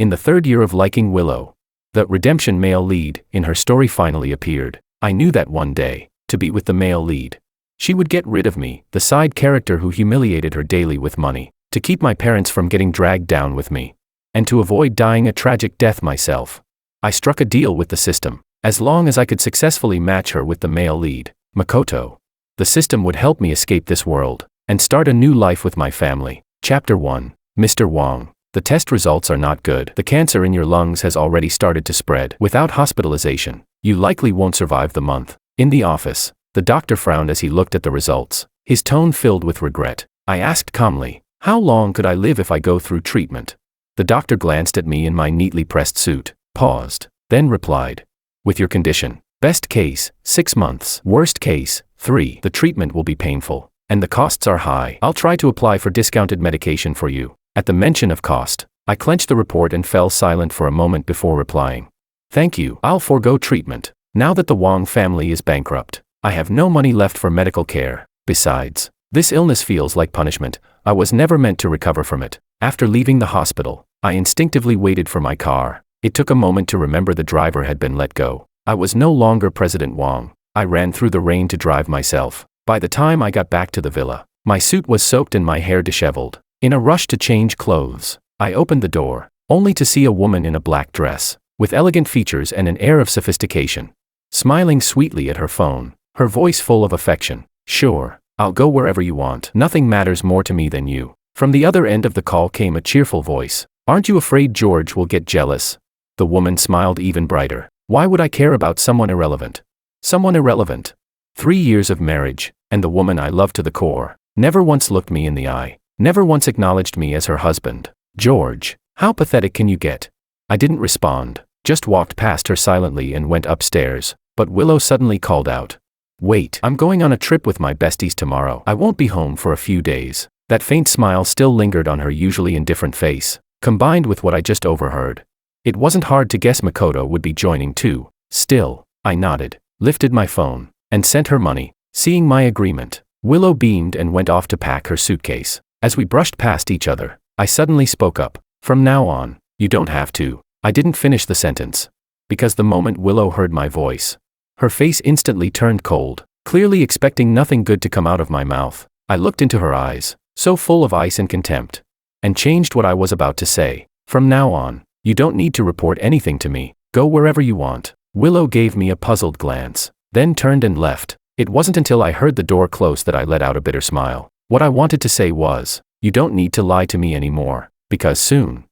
In the third year of liking Willow, the redemption male lead in her story finally appeared. I knew that one day, to be with the male lead, she would get rid of me, the side character who humiliated her daily with money, to keep my parents from getting dragged down with me, and to avoid dying a tragic death myself. I struck a deal with the system. As long as I could successfully match her with the male lead, Makoto, the system would help me escape this world and start a new life with my family. Chapter 1. Mr. Wong. The test results are not good. The cancer in your lungs has already started to spread. Without hospitalization, you likely won't survive the month. In the office, the doctor frowned as he looked at the results, his tone filled with regret. I asked calmly, how long could I live if I go through treatment? The doctor glanced at me in my neatly pressed suit, paused, then replied, with your condition, best case, 6 months. Worst case, 3. The treatment will be painful, and the costs are high. I'll try to apply for discounted medication for you. At the mention of cost, I clenched the report and fell silent for a moment before replying. Thank you. I'll forego treatment. Now that the Wong family is bankrupt, I have no money left for medical care. Besides, this illness feels like punishment. I was never meant to recover from it. After leaving the hospital, I instinctively waited for my car. It took a moment to remember the driver had been let go. I was no longer President Wong. I ran through the rain to drive myself. By the time I got back to the villa, my suit was soaked and my hair disheveled. In a rush to change clothes, I opened the door, only to see a woman in a black dress, with elegant features and an air of sophistication, smiling sweetly at her phone, her voice full of affection. Sure, I'll go wherever you want. Nothing matters more to me than you. From the other end of the call came a cheerful voice. Aren't you afraid George will get jealous? The woman smiled even brighter. Why would I care about someone irrelevant? Someone irrelevant. 3 years of marriage, and the woman I loved to the core, never once looked me in the eye. Never once acknowledged me as her husband. George, how pathetic can you get? I didn't respond, just walked past her silently and went upstairs, but Willow suddenly called out. Wait, I'm going on a trip with my besties tomorrow. I won't be home for a few days. That faint smile still lingered on her usually indifferent face, combined with what I just overheard. It wasn't hard to guess Makoto would be joining too. Still, I nodded, lifted my phone, and sent her money. Seeing my agreement, Willow beamed and went off to pack her suitcase. As we brushed past each other, I suddenly spoke up. From now on, you don't have to. I didn't finish the sentence, because the moment Willow heard my voice, her face instantly turned cold, clearly expecting nothing good to come out of my mouth. I looked into her eyes, so full of ice and contempt, and changed what I was about to say. From now on, you don't need to report anything to me. Go wherever you want. Willow gave me a puzzled glance, then turned and left. It wasn't until I heard the door close that I let out a bitter smile. What I wanted to say was, you don't need to lie to me anymore, because soon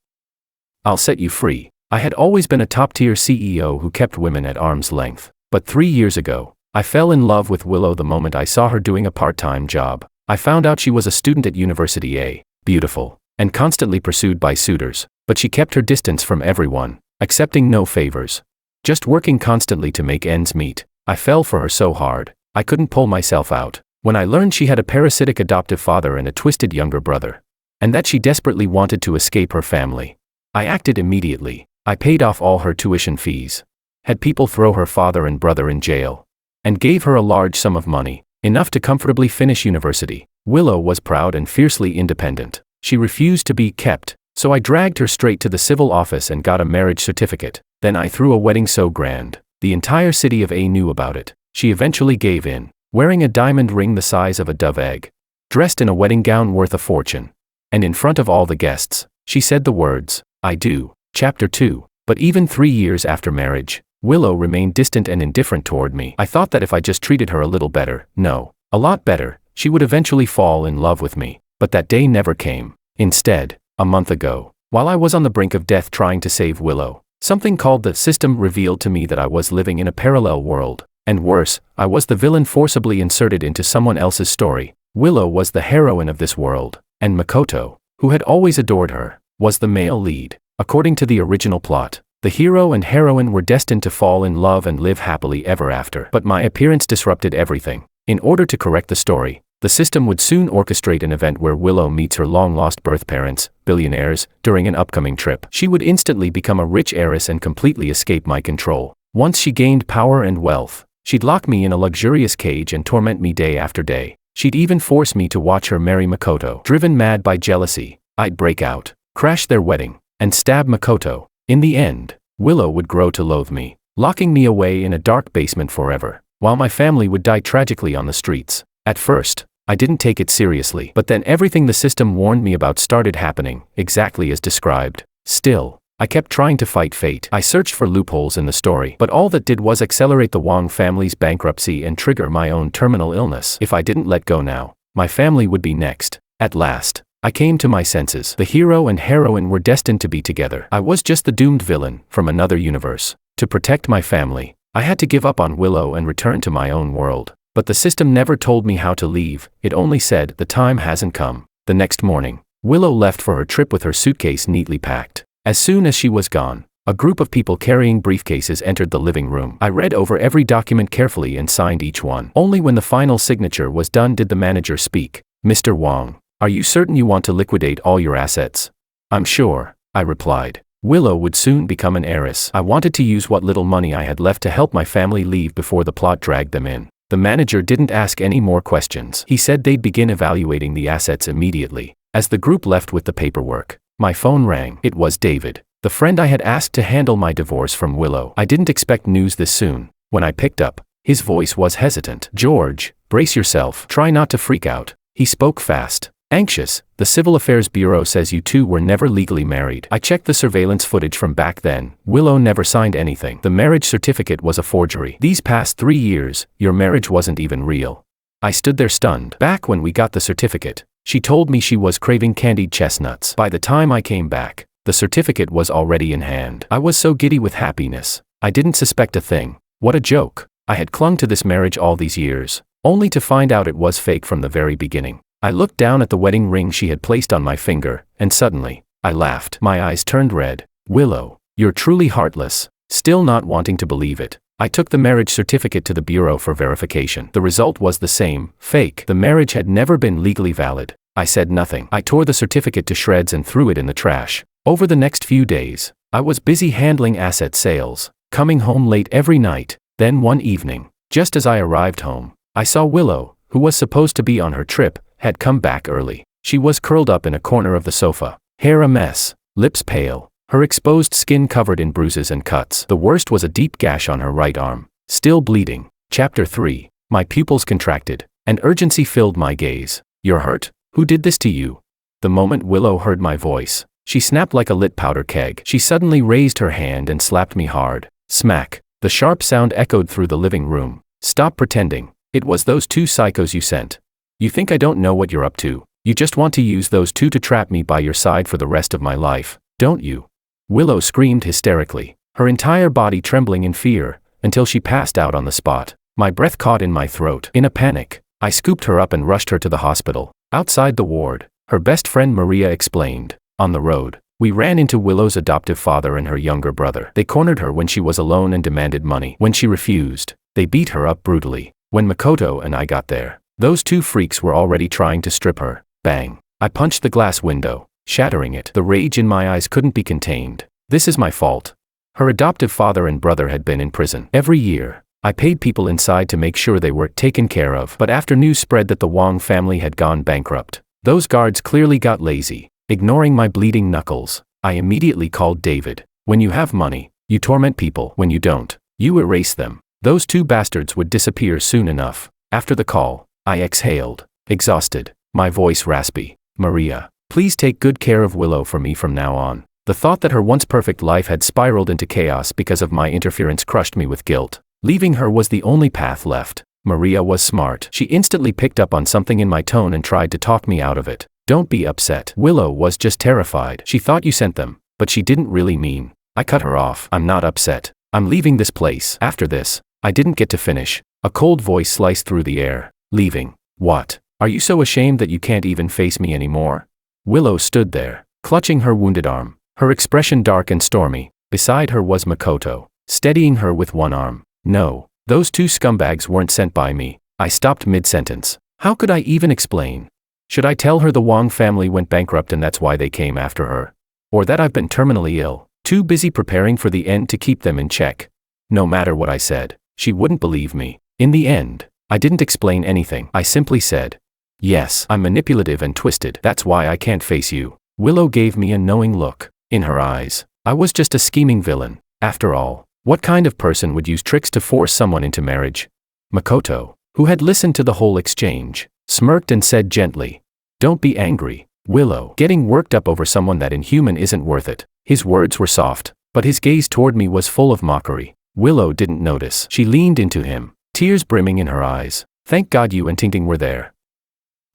I'll set you free. I had always been a top-tier CEO who kept women at arm's length, but 3 years ago, I fell in love with Willow the moment I saw her doing a part-time job. I found out she was a student at University A, beautiful, and constantly pursued by suitors, but she kept her distance from everyone, accepting no favors, just working constantly to make ends meet. I fell for her so hard, I couldn't pull myself out. When I learned she had a parasitic adoptive father and a twisted younger brother, and that she desperately wanted to escape her family, I acted immediately. I paid off all her tuition fees, had people throw her father and brother in jail, and gave her a large sum of money, enough to comfortably finish university. Willow was proud and fiercely independent. She refused to be kept, so I dragged her straight to the civil office and got a marriage certificate. Then I threw a wedding so grand, the entire city of A knew about it. She eventually gave in, wearing a diamond ring the size of a dove egg, dressed in a wedding gown worth a fortune. And in front of all the guests, she said the words, I do. Chapter 2. But even 3 years after marriage, Willow remained distant and indifferent toward me. I thought that if I just treated her a little better, no, a lot better, she would eventually fall in love with me. But that day never came. Instead, a month ago, while I was on the brink of death trying to save Willow, something called the system revealed to me that I was living in a parallel world. And worse, I was the villain forcibly inserted into someone else's story. Willow was the heroine of this world, and Makoto, who had always adored her, was the male lead. According to the original plot, the hero and heroine were destined to fall in love and live happily ever after. But my appearance disrupted everything. In order to correct the story, the system would soon orchestrate an event where Willow meets her long-lost birth parents, billionaires, during an upcoming trip. She would instantly become a rich heiress and completely escape my control. Once she gained power and wealth, she'd lock me in a luxurious cage and torment me day after day. She'd even force me to watch her marry Makoto. Driven mad by jealousy, I'd break out, crash their wedding, and stab Makoto. In the end, Willow would grow to loathe me, locking me away in a dark basement forever, while my family would die tragically on the streets. At first, I didn't take it seriously, but then everything the system warned me about started happening, exactly as described. Still, I kept trying to fight fate. I searched for loopholes in the story, but all that did was accelerate the Wong family's bankruptcy and trigger my own terminal illness. If I didn't let go now, my family would be next. At last, I came to my senses. The hero and heroine were destined to be together. I was just the doomed villain from another universe. To protect my family, I had to give up on Willow and return to my own world. But the system never told me how to leave, it only said, the time hasn't come. The next morning, Willow left for her trip with her suitcase neatly packed. As soon as she was gone, a group of people carrying briefcases entered the living room. I read over every document carefully and signed each one. Only when the final signature was done did the manager speak. Mr. Wong, are you certain you want to liquidate all your assets? I'm sure, I replied. Willow would soon become an heiress. I wanted to use what little money I had left to help my family leave before the plot dragged them in. The manager didn't ask any more questions. He said they'd begin evaluating the assets immediately. As the group left with the paperwork, my phone rang. It was David, the friend I had asked to handle my divorce from Willow. I didn't expect news this soon. When I picked up, his voice was hesitant. George, brace yourself. Try not to freak out. He spoke fast. Anxious, the Civil Affairs Bureau says you two were never legally married. I checked the surveillance footage from back then. Willow never signed anything. The marriage certificate was a forgery. These past 3 years, your marriage wasn't even real. I stood there stunned. Back when we got the certificate, she told me she was craving candied chestnuts. By the time I came back, the certificate was already in hand. I was so giddy with happiness, I didn't suspect a thing. What a joke. I had clung to this marriage all these years, only to find out it was fake from the very beginning. I looked down at the wedding ring she had placed on my finger, and suddenly, I laughed. My eyes turned red. Willow, you're truly heartless. Still not wanting to believe it, I took the marriage certificate to the bureau for verification. The result was the same, fake. The marriage had never been legally valid. I said nothing. I tore the certificate to shreds and threw it in the trash. Over the next few days, I was busy handling asset sales, coming home late every night. Then one evening, just as I arrived home, I saw Willow, who was supposed to be on her trip, had come back early. She was curled up in a corner of the sofa, hair a mess, lips pale, her exposed skin covered in bruises and cuts. The worst was a deep gash on her right arm, still bleeding. Chapter 3. My pupils contracted, and urgency filled my gaze. You're hurt? Who did this to you? The moment Willow heard my voice, she snapped like a lit powder keg. She suddenly raised her hand and slapped me hard. Smack. The sharp sound echoed through the living room. Stop pretending. It was those two psychos you sent. You think I don't know what you're up to? You just want to use those two to trap me by your side for the rest of my life, don't you? Willow screamed hysterically, her entire body trembling in fear, until she passed out on the spot. My breath caught in my throat. In a panic, I scooped her up and rushed her to the hospital. Outside the ward, her best friend Maria explained. On the road, we ran into Willow's adoptive father and her younger brother. They cornered her when she was alone and demanded money. When she refused, they beat her up brutally. When Makoto and I got there, those two freaks were already trying to strip her. Bang. I punched the glass window, shattering it. The rage in my eyes couldn't be contained. This is my fault. Her adoptive father and brother had been in prison. Every year, I paid people inside to make sure they were taken care of. But after news spread that the Wong family had gone bankrupt, those guards clearly got lazy. Ignoring my bleeding knuckles, I immediately called David. When you have money, you torment people. When you don't, you erase them. Those two bastards would disappear soon enough. After the call, I exhaled, exhausted, my voice raspy. Maria, please take good care of Willow for me from now on. The thought that her once perfect life had spiraled into chaos because of my interference crushed me with guilt. Leaving her was the only path left. Maria was smart. She instantly picked up on something in my tone and tried to talk me out of it. Don't be upset. Willow was just terrified. She thought you sent them, but she didn't really mean. I cut her off. I'm not upset. I'm leaving this place. After this, I didn't get to finish. A cold voice sliced through the air. Leaving? What? Are you so ashamed that you can't even face me anymore? Willow stood there, clutching her wounded arm, her expression dark and stormy. Beside her was Makoto, steadying her with one arm. No, those two scumbags weren't sent by me. I stopped mid-sentence. How could I even explain? Should I tell her the Wong family went bankrupt and that's why they came after her? Or that I've been terminally ill, too busy preparing for the end to keep them in check? No matter what I said, she wouldn't believe me. In the end, I didn't explain anything. I simply said, yes, I'm manipulative and twisted. That's why I can't face you. Willow gave me a knowing look. In her eyes, I was just a scheming villain. After all, what kind of person would use tricks to force someone into marriage? Makoto, who had listened to the whole exchange, smirked and said gently, "Don't be angry, Willow. Getting worked up over someone that inhuman isn't worth it." His words were soft, but his gaze toward me was full of mockery. Willow didn't notice. She leaned into him, tears brimming in her eyes. "Thank God you and Tingting were there.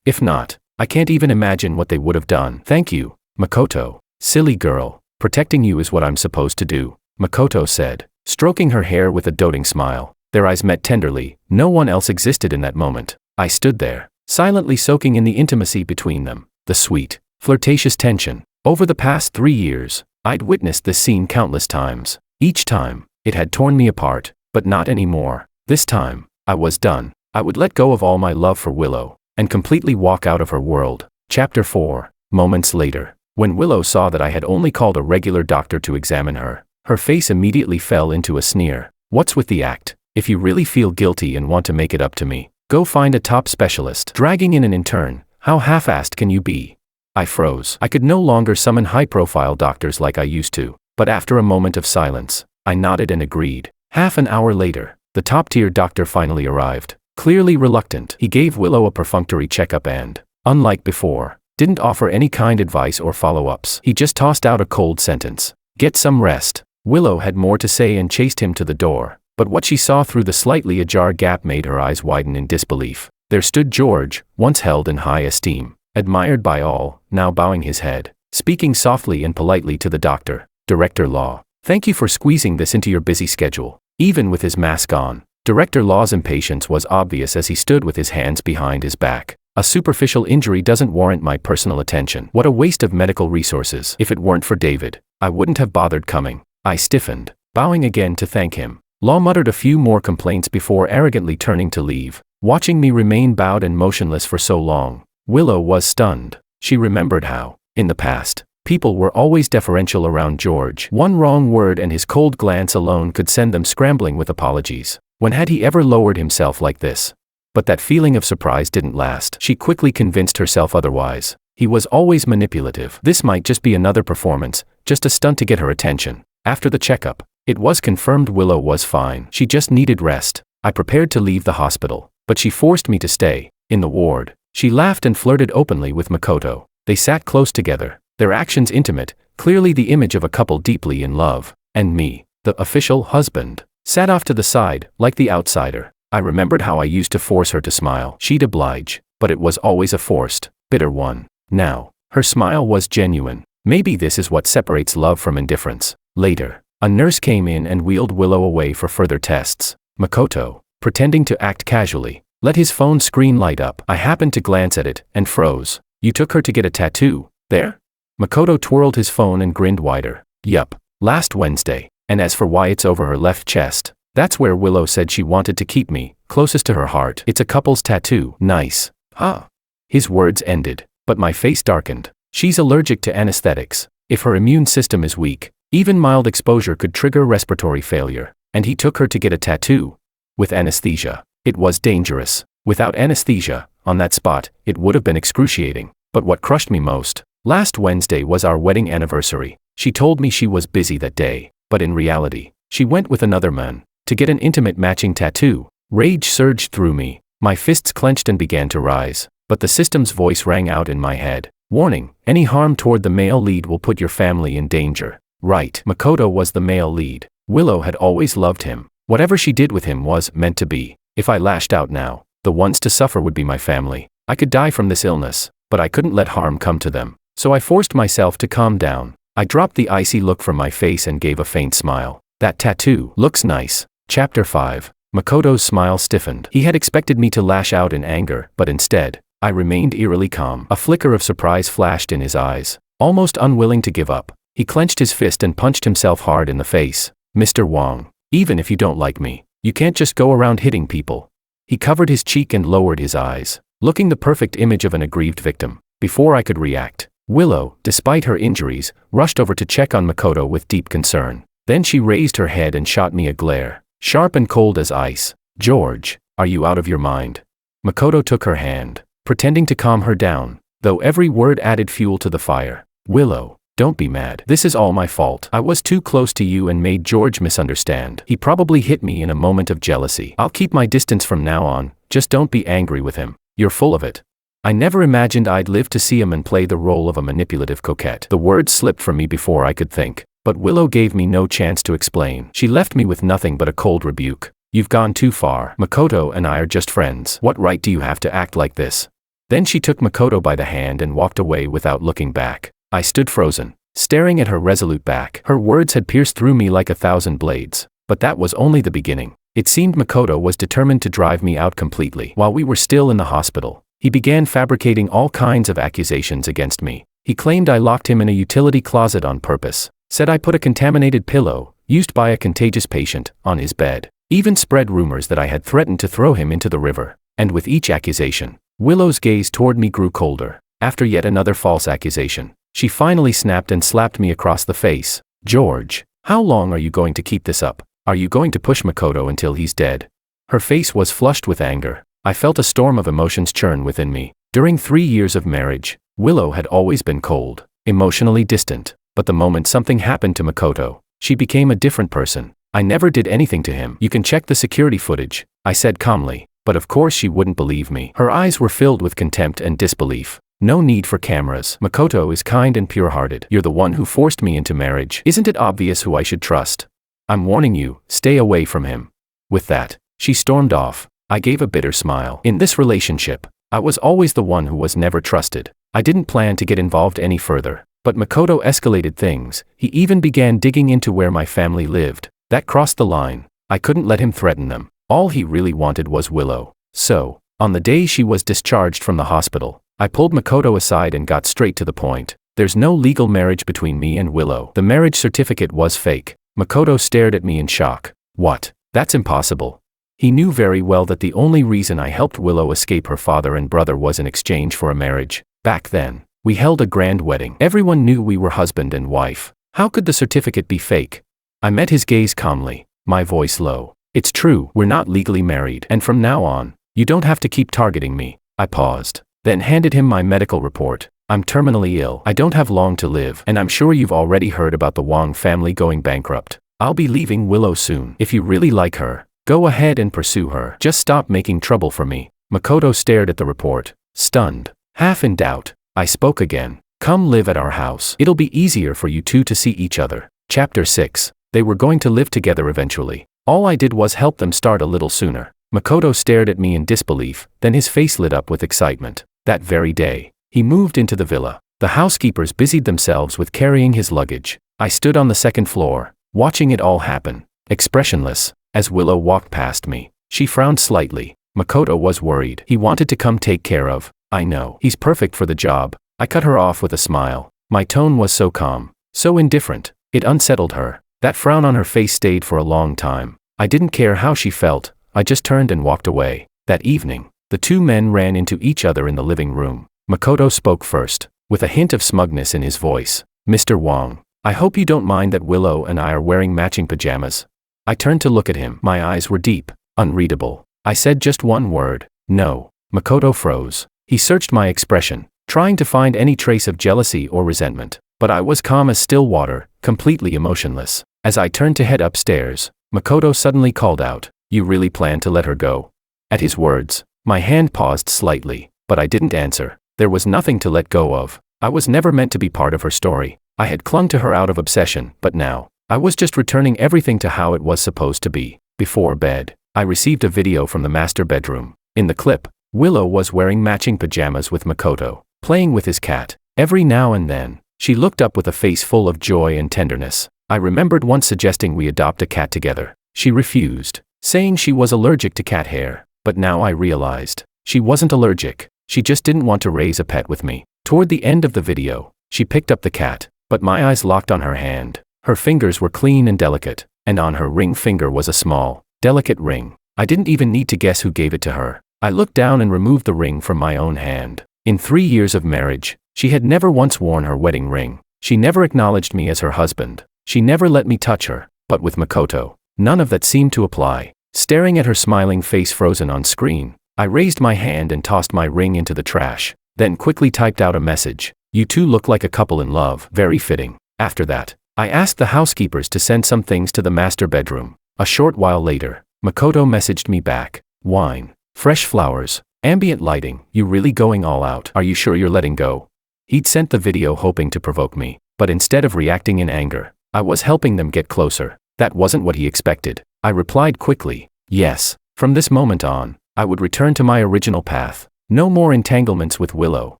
If not, I can't even imagine what they would have done." "Thank you, Makoto. Silly girl, protecting you is what I'm supposed to do," Makoto said, stroking her hair with a doting smile. Their eyes met tenderly. No one else existed in that moment. I stood there, silently soaking in the intimacy between them, the sweet, flirtatious tension. Over the past 3 years, I'd witnessed this scene countless times. Each time, it had torn me apart, but not anymore. This time, I was done. I would let go of all my love for Willow, and completely walk out of her world. Chapter 4. Moments later, when Willow saw that I had only called a regular doctor to examine her, her face immediately fell into a sneer. "What's with the act? If you really feel guilty and want to make it up to me, go find a top specialist. Dragging in an intern, how half-assed can you be?" I froze. I could no longer summon high-profile doctors like I used to, but after a moment of silence, I nodded and agreed. Half an hour later, the top-tier doctor finally arrived. Clearly reluctant, he gave Willow a perfunctory checkup and, unlike before, didn't offer any kind advice or follow-ups. He just tossed out a cold sentence. "Get some rest." Willow had more to say and chased him to the door, but what she saw through the slightly ajar gap made her eyes widen in disbelief. There stood George, once held in high esteem, admired by all, now bowing his head, speaking softly and politely to the doctor. "Director Law, thank you for squeezing this into your busy schedule." Even with his mask on, Director Law's impatience was obvious as he stood with his hands behind his back. "A superficial injury doesn't warrant my personal attention. What a waste of medical resources. If it weren't for David, I wouldn't have bothered coming." I stiffened, bowing again to thank him. Law muttered a few more complaints before arrogantly turning to leave. Watching me remain bowed and motionless for so long, Willow was stunned. She remembered how, in the past, people were always deferential around George. One wrong word and his cold glance alone could send them scrambling with apologies. When had he ever lowered himself like this? But that feeling of surprise didn't last. She quickly convinced herself otherwise. He was always manipulative. This might just be another performance, just a stunt to get her attention. After the checkup, it was confirmed Willow was fine. She just needed rest. I prepared to leave the hospital, but she forced me to stay. In the ward, she laughed and flirted openly with Makoto. They sat close together, their actions intimate, clearly the image of a couple deeply in love. And me, the official husband, sat off to the side, like the outsider. I remembered how I used to force her to smile. She'd oblige, but it was always a forced, bitter one. Now, her smile was genuine. Maybe this is what separates love from indifference. Later, a nurse came in and wheeled Willow away for further tests. Makoto, pretending to act casually, let his phone screen light up. I happened to glance at it and froze. "You took her to get a tattoo, there?" Makoto twirled his phone and grinned wider. "Yup, last Wednesday. And as for why it's over her left chest, that's where Willow said she wanted to keep me, closest to her heart. It's a couple's tattoo." "Nice. Huh?" His words ended, but my face darkened. "She's allergic to anesthetics. If her immune system is weak, even mild exposure could trigger respiratory failure. And he took her to get a tattoo. With anesthesia. It was dangerous. Without anesthesia, on that spot, it would have been excruciating. But what crushed me most, last Wednesday was our wedding anniversary. She told me she was busy that day, but in reality, she went with another man to get an intimate matching tattoo. Rage surged through me. My fists clenched and began to rise, but the system's voice rang out in my head. "Warning, any harm toward the male lead will put your family in danger." Right. Makoto was the male lead. Willow had always loved him. Whatever she did with him was meant to be. If I lashed out now, the ones to suffer would be my family. I could die from this illness, but I couldn't let harm come to them. So I forced myself to calm down. I dropped the icy look from my face and gave a faint smile. "That tattoo looks nice." Chapter 5. Makoto's smile stiffened. He had expected me to lash out in anger, but instead, I remained eerily calm. A flicker of surprise flashed in his eyes. Almost unwilling to give up, he clenched his fist and punched himself hard in the face. "Mr. Wong, even if you don't like me, you can't just go around hitting people." He covered his cheek and lowered his eyes, looking the perfect image of an aggrieved victim. Before I could react, Willow, despite her injuries, rushed over to check on Makoto with deep concern. Then she raised her head and shot me a glare, sharp and cold as ice. "George, are you out of your mind?" Makoto took her hand, pretending to calm her down, though every word added fuel to the fire. "Willow, Don't be mad. This is all my fault. I was too close to you and made George misunderstand. He probably hit me in a moment of jealousy. I'll keep my distance from now on, just don't be angry with him. You're full of it. I never imagined I'd live to see him and play the role of a manipulative coquette. The words slipped from me before I could think, but Willow gave me no chance to explain. She left me with nothing but a cold rebuke. You've gone too far. Makoto and I are just friends. What right do you have to act like this? Then she took Makoto by the hand and walked away without looking back. I stood frozen, staring at her resolute back. Her words had pierced through me like 1,000 blades, but that was only the beginning. It seemed Makoto was determined to drive me out completely. While we were still in the hospital, he began fabricating all kinds of accusations against me. He claimed I locked him in a utility closet on purpose, said I put a contaminated pillow, used by a contagious patient, on his bed, even spread rumors that I had threatened to throw him into the river. And with each accusation, Willow's gaze toward me grew colder. After yet another false accusation, she finally snapped and slapped me across the face. George, how long are you going to keep this up? Are you going to push Makoto until he's dead? Her face was flushed with anger. I felt a storm of emotions churn within me. During 3 years of marriage, Willow had always been cold, emotionally distant, but the moment something happened to Makoto, she became a different person. I never did anything to him. You can check the security footage, I said calmly, but of course she wouldn't believe me. Her eyes were filled with contempt and disbelief. No need for cameras. Makoto is kind and pure-hearted. You're the one who forced me into marriage. Isn't it obvious who I should trust? I'm warning you, stay away from him. With that, she stormed off. I gave a bitter smile. In this relationship, I was always the one who was never trusted. I didn't plan to get involved any further, but Makoto escalated things. He even began digging into where my family lived. That crossed the line. I couldn't let him threaten them. All he really wanted was Willow. So, on the day she was discharged from the hospital, I pulled Makoto aside and got straight to the point. There's no legal marriage between me and Willow. The marriage certificate was fake. Makoto stared at me in shock. What? That's impossible. He knew very well that the only reason I helped Willow escape her father and brother was in exchange for a marriage. Back then, we held a grand wedding. Everyone knew we were husband and wife. How could the certificate be fake? I met his gaze calmly, my voice low. It's true, we're not legally married, and from now on, you don't have to keep targeting me. I paused, then handed him my medical report. I'm terminally ill. I don't have long to live, and I'm sure you've already heard about the Wong family going bankrupt. I'll be leaving Willow soon. If you really like her, go ahead and pursue her. Just stop making trouble for me. Makoto stared at the report, stunned, half in doubt. I spoke again. Come live at our house. It'll be easier for you two to see each other. Chapter 6. They were going to live together eventually. All I did was help them start a little sooner. Makoto stared at me in disbelief, then his face lit up with excitement. That very day, he moved into the villa. The housekeepers busied themselves with carrying his luggage. I stood on the second floor, watching it all happen, expressionless. As Willow walked past me, she frowned slightly. Makoto was worried. He wanted to come take care of. I know. He's perfect for the job. I cut her off with a smile. My tone was so calm, so indifferent. It unsettled her. That frown on her face stayed for a long time. I didn't care how she felt. I just turned and walked away. That evening, the two men ran into each other in the living room. Makoto spoke first, with a hint of smugness in his voice. Mr. Wong, I hope you don't mind that Willow and I are wearing matching pajamas. I turned to look at him. My eyes were deep, unreadable. I said just one word. No. Makoto froze. He searched my expression, trying to find any trace of jealousy or resentment. But I was calm as still water, completely emotionless. As I turned to head upstairs, Makoto suddenly called out, "You really plan to let her go?" At his words, my hand paused slightly, but I didn't answer. There was nothing to let go of. I was never meant to be part of her story. I had clung to her out of obsession, but now, I was just returning everything to how it was supposed to be. Before bed, I received a video from the master bedroom. In the clip, Willow was wearing matching pajamas with Makoto, playing with his cat. Every now and then, she looked up with a face full of joy and tenderness. I remembered once suggesting we adopt a cat together. She refused, saying she was allergic to cat hair. But now I realized, she wasn't allergic. She just didn't want to raise a pet with me. Toward the end of the video, she picked up the cat, but my eyes locked on her hand. Her fingers were clean and delicate, and on her ring finger was a small, delicate ring. I didn't even need to guess who gave it to her. I looked down and removed the ring from my own hand. In 3 years of marriage, she had never once worn her wedding ring. She never acknowledged me as her husband. She never let me touch her. But with Makoto, none of that seemed to apply. Staring at her smiling face frozen on screen, I raised my hand and tossed my ring into the trash, then quickly typed out a message. You two look like a couple in love, very fitting. After that, I asked the housekeepers to send some things to the master bedroom. A short while later, Makoto messaged me back. Wine, fresh flowers, ambient lighting, you really going all out? Are you sure you're letting go? He'd sent the video hoping to provoke me, but instead of reacting in anger, I was helping them get closer. That wasn't what he expected. I replied quickly, yes. From this moment on, I would return to my original path. No more entanglements with Willow.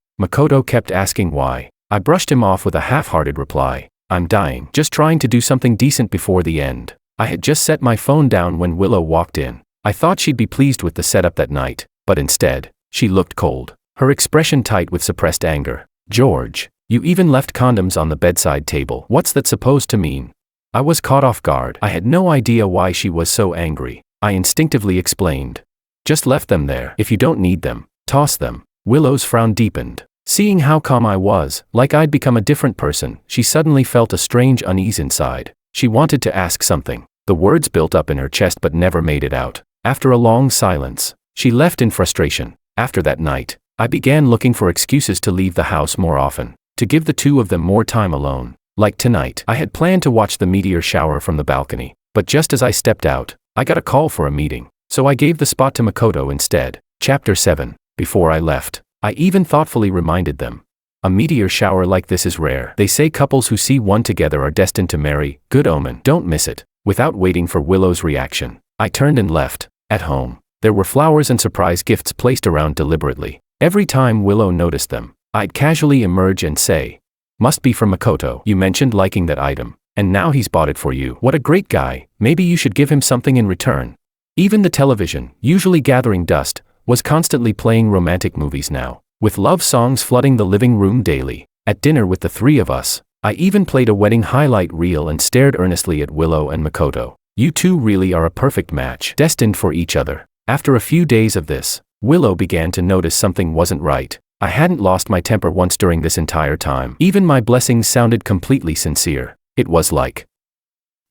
Makoto kept asking why. I brushed him off with a half-hearted reply. I'm dying, just trying to do something decent before the end. I had just set my phone down when Willow walked in. I thought she'd be pleased with the setup that night, but instead, she looked cold, her expression tight with suppressed anger. George, you even left condoms on the bedside table. What's that supposed to mean? I was caught off guard. I had no idea why she was so angry. I instinctively explained. Just left them there. If you don't need them, toss them. Willow's frown deepened. Seeing how calm I was, like I'd become a different person, she suddenly felt a strange unease inside. She wanted to ask something. The words built up in her chest but never made it out. After a long silence, she left in frustration. After that night, I began looking for excuses to leave the house more often, to give the two of them more time alone. Like tonight, I had planned to watch the meteor shower from the balcony, but just as I stepped out, I got a call for a meeting, so I gave the spot to Makoto instead. Chapter 7. Before I left, I even thoughtfully reminded them. A meteor shower like this is rare. They say couples who see one together are destined to marry. Good omen. Don't miss it. Without waiting for Willow's reaction, I turned and left. At home, there were flowers and surprise gifts placed around deliberately. Every time Willow noticed them, I'd casually emerge and say, must be from Makoto. You mentioned liking that item, and now he's bought it for you. What a great guy. Maybe you should give him something in return. Even the television, usually gathering dust, was constantly playing romantic movies now, with love songs flooding the living room daily. At dinner with the three of us, I even played a wedding highlight reel and stared earnestly at Willow and Makoto. You two really are a perfect match, destined for each other. After a few days of this, Willow began to notice something wasn't right. I hadn't lost my temper once during this entire time. Even my blessings sounded completely sincere. It was like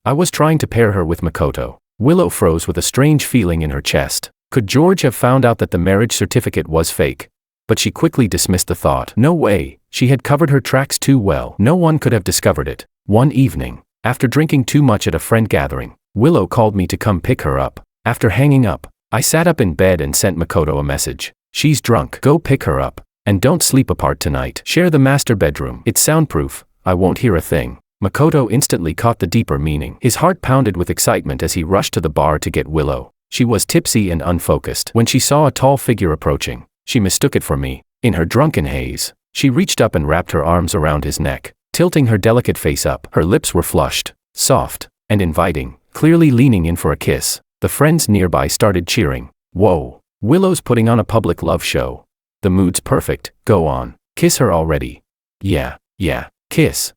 I was trying to pair her with Makoto. Willow froze with a strange feeling in her chest. Could George have found out that the marriage certificate was fake? But she quickly dismissed the thought. No way, she had covered her tracks too well. No one could have discovered it. One evening, after drinking too much at a friend gathering, Willow called me to come pick her up. After hanging up, I sat up in bed and sent Makoto a message. She's drunk. Go pick her up. And don't sleep apart tonight. Share the master bedroom. It's soundproof. I won't hear a thing. Makoto instantly caught the deeper meaning. His heart pounded with excitement as he rushed to the bar to get Willow. She was tipsy and unfocused. When she saw a tall figure approaching, she mistook it for me. In her drunken haze, she reached up and wrapped her arms around his neck, tilting her delicate face up. Her lips were flushed, soft, and inviting, clearly leaning in for a kiss. The friends nearby started cheering. Whoa, Willow's putting on a public love show. The mood's perfect. Go on. Kiss her already. Yeah. Kiss.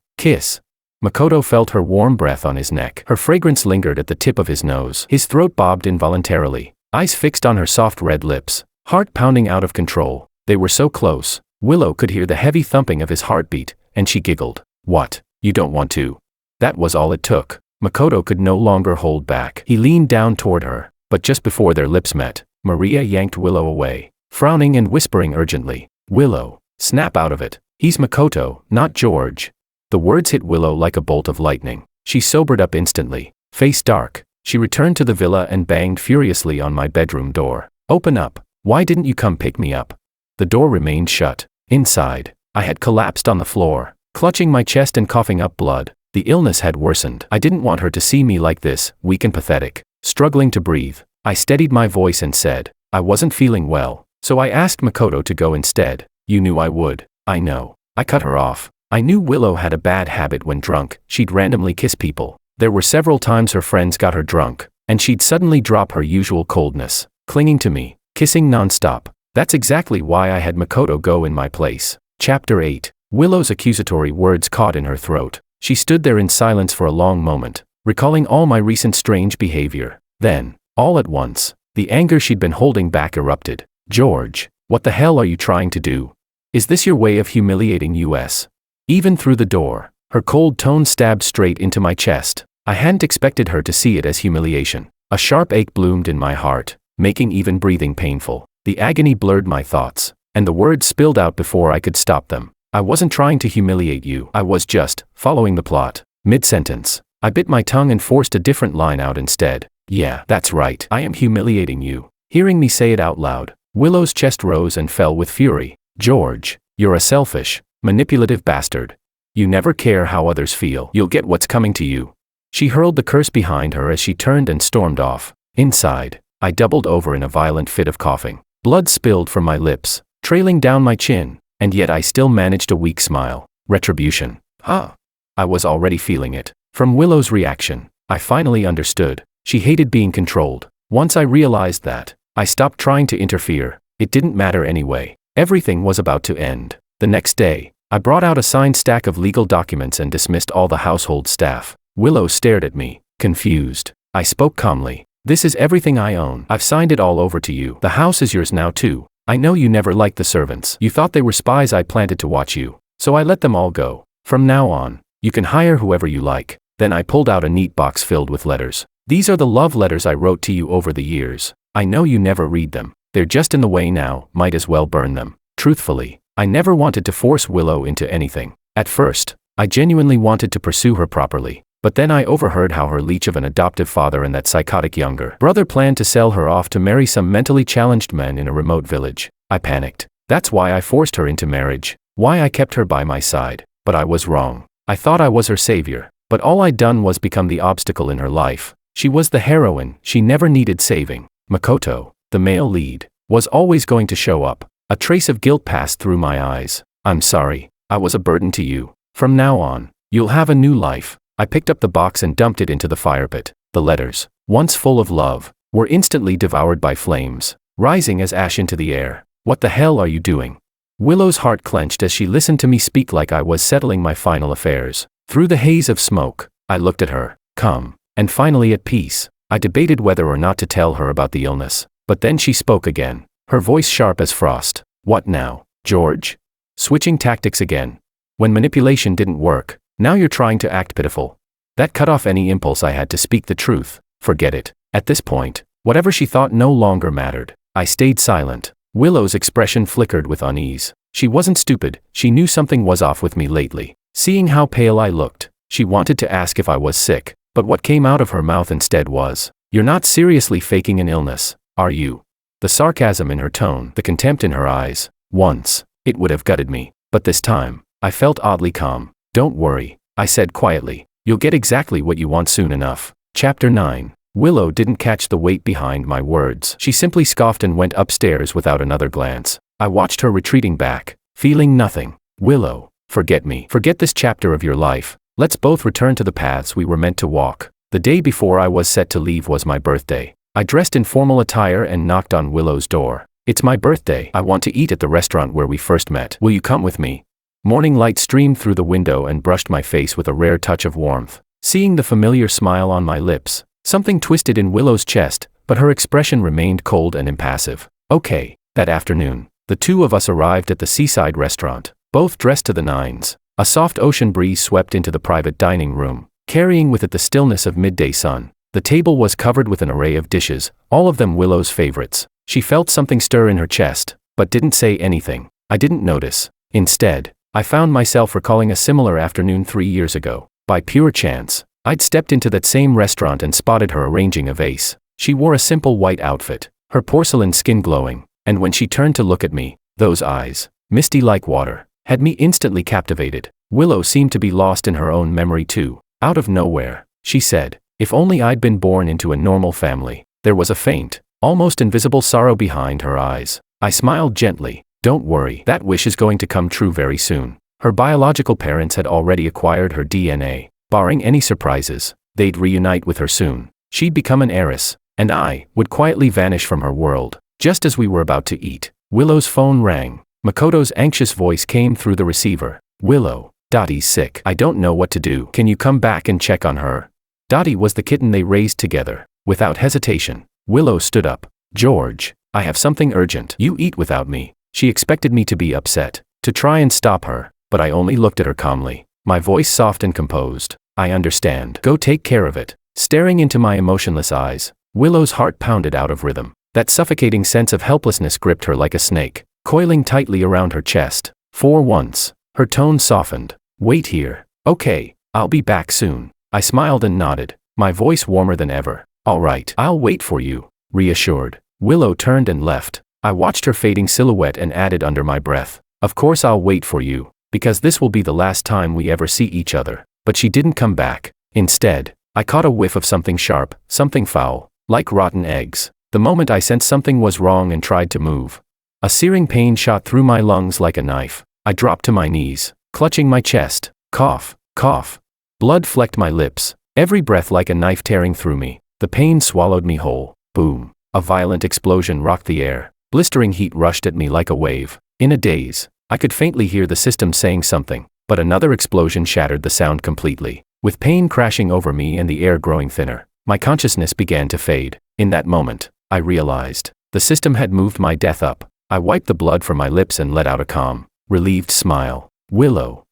Makoto felt her warm breath on his neck. Her fragrance lingered at the tip of his nose. His throat bobbed involuntarily. Eyes fixed on her soft red lips. Heart pounding out of control. They were so close. Willow could hear the heavy thumping of his heartbeat, and she giggled. What? You don't want to? That was all it took. Makoto could no longer hold back. He leaned down toward her, but just before their lips met, Maria yanked Willow away, frowning and whispering urgently. Willow, snap out of it. He's Makoto, not George. The words hit Willow like a bolt of lightning. She sobered up instantly. Face dark, she returned to the villa and banged furiously on my bedroom door. Open up. Why didn't you come pick me up? The door remained shut. Inside, I had collapsed on the floor, clutching my chest and coughing up blood. The illness had worsened. I didn't want her to see me like this, weak and pathetic. Struggling to breathe, I steadied my voice and said, I wasn't feeling well, so I asked Makoto to go instead. You knew I would. I know. I cut her off. I knew Willow had a bad habit when drunk. She'd randomly kiss people. There were several times her friends got her drunk, and she'd suddenly drop her usual coldness, clinging to me, kissing nonstop. That's exactly why I had Makoto go in my place. Chapter 8. Willow's accusatory words caught in her throat. She stood there in silence for a long moment, recalling all my recent strange behavior. Then, all at once, the anger she'd been holding back erupted. George, what the hell are you trying to do? Is this your way of humiliating us? Even through the door, her cold tone stabbed straight into my chest. I hadn't expected her to see it as humiliation. A sharp ache bloomed in my heart, making even breathing painful. The agony blurred my thoughts, and the words spilled out before I could stop them. I wasn't trying to humiliate you. I was just following the plot. Mid-sentence, I bit my tongue and forced a different line out instead. Yeah, that's right. I am humiliating you. Hearing me say it out loud, Willow's chest rose and fell with fury. George, you're a selfish, manipulative bastard. You never care how others feel. You'll get what's coming to you. She hurled the curse behind her as she turned and stormed off. Inside, I doubled over in a violent fit of coughing. Blood spilled from my lips, trailing down my chin, and yet I still managed a weak smile. Retribution. I was already feeling it. From Willow's reaction, I finally understood. She hated being controlled. Once I realized that, I stopped trying to interfere. It didn't matter anyway. Everything was about to end. The next day, I brought out a signed stack of legal documents and dismissed all the household staff. Willow stared at me, confused. I spoke calmly. This is everything I own. I've signed it all over to you. The house is yours now too. I know you never liked the servants. You thought they were spies I planted to watch you. So I let them all go. From now on, you can hire whoever you like. Then I pulled out a neat box filled with letters. These are the love letters I wrote to you over the years. I know you never read them. They're just in the way now, might as well burn them. Truthfully, I never wanted to force Willow into anything. At first, I genuinely wanted to pursue her properly. But then I overheard how her leech of an adoptive father and that psychotic younger brother planned to sell her off to marry some mentally challenged men in a remote village. I panicked. That's why I forced her into marriage. Why I kept her by my side. But I was wrong. I thought I was her savior. But all I'd done was become the obstacle in her life. She was the heroine she never needed saving. Makoto, the male lead, was always going to show up. A trace of guilt passed through my eyes. I'm sorry. I was a burden to you. From now on, you'll have a new life. I picked up the box and dumped it into the fire pit. The letters, once full of love, were instantly devoured by flames, rising as ash into the air. What the hell are you doing? Willow's heart clenched as she listened to me speak like I was settling my final affairs. Through the haze of smoke, I looked at her, calm, and finally at peace. I debated whether or not to tell her about the illness, but then she spoke again, her voice sharp as frost. What now, George? Switching tactics again. When manipulation didn't work, now you're trying to act pitiful. That cut off any impulse I had to speak the truth. Forget it. At this point, whatever she thought no longer mattered. I stayed silent. Willow's expression flickered with unease. She wasn't stupid, she knew something was off with me lately. Seeing how pale I looked, she wanted to ask if I was sick, but what came out of her mouth instead was, "You're not seriously faking an illness, are you?" The sarcasm in her tone, the contempt in her eyes. Once, it would have gutted me, but this time, I felt oddly calm. "Don't worry," I said quietly. "You'll get exactly what you want soon enough." Chapter 9. Willow didn't catch the weight behind my words. She simply scoffed and went upstairs without another glance. I watched her retreating back, feeling nothing. "Willow, forget me. Forget this chapter of your life. Let's both return to the paths we were meant to walk." The day before I was set to leave was my birthday. I dressed in formal attire and knocked on Willow's door. "It's my birthday. I want to eat at the restaurant where we first met. Will you come with me?" Morning light streamed through the window and brushed my face with a rare touch of warmth. Seeing the familiar smile on my lips, something twisted in Willow's chest, but her expression remained cold and impassive. Okay. That afternoon, the two of us arrived at the seaside restaurant, both dressed to the nines. A soft ocean breeze swept into the private dining room, carrying with it the stillness of midday sun. The table was covered with an array of dishes, all of them Willow's favorites. She felt something stir in her chest, but didn't say anything. I didn't notice. Instead, I found myself recalling a similar afternoon 3 years ago. By pure chance, I'd stepped into that same restaurant and spotted her arranging a vase. She wore a simple white outfit, her porcelain skin glowing, and when she turned to look at me, those eyes, misty like water, had me instantly captivated. Willow seemed to be lost in her own memory too. Out of nowhere, she said, "If only I'd been born into a normal family." There was a faint, almost invisible sorrow behind her eyes. I smiled gently. "Don't worry, that wish is going to come true very soon." Her biological parents had already acquired her DNA. Barring any surprises, they'd reunite with her soon. She'd become an heiress, and I would quietly vanish from her world. Just as we were about to eat, Willow's phone rang. Makoto's anxious voice came through the receiver. "Willow, Dottie's sick. I don't know what to do. Can you come back and check on her?" Dottie was the kitten they raised together. Without hesitation, Willow stood up. "George, I have something urgent. You eat without me." She expected me to be upset, to try and stop her, but I only looked at her calmly, my voice soft and composed. "I understand. Go take care of it." Staring into my emotionless eyes, Willow's heart pounded out of rhythm. That suffocating sense of helplessness gripped her like a snake, coiling tightly around her chest. For once, Her tone softened. Wait here. Okay, I'll be back soon. I smiled and nodded, my voice warmer than ever. All right, I'll wait for you, reassured. Willow turned and left. I watched her fading silhouette and added under my breath, of course I'll wait for you, because this will be the last time we ever see each other. But she didn't come back. Instead, I caught a whiff of something sharp, something foul, like rotten eggs. The moment I sensed something was wrong and tried to move, a searing pain shot through my lungs like a knife. I dropped to my knees, clutching my chest. Cough, cough. Blood flecked my lips, every breath like a knife tearing through me. The pain swallowed me whole. Boom. A violent explosion rocked the air. Blistering heat rushed at me like a wave. In a daze, I could faintly hear the system saying something, but another explosion shattered the sound completely. With pain crashing over me and the air growing thinner, my consciousness began to fade. In that moment, I realized the system had moved my death up. I wiped the blood from my lips and let out a calm, relieved smile. Willow,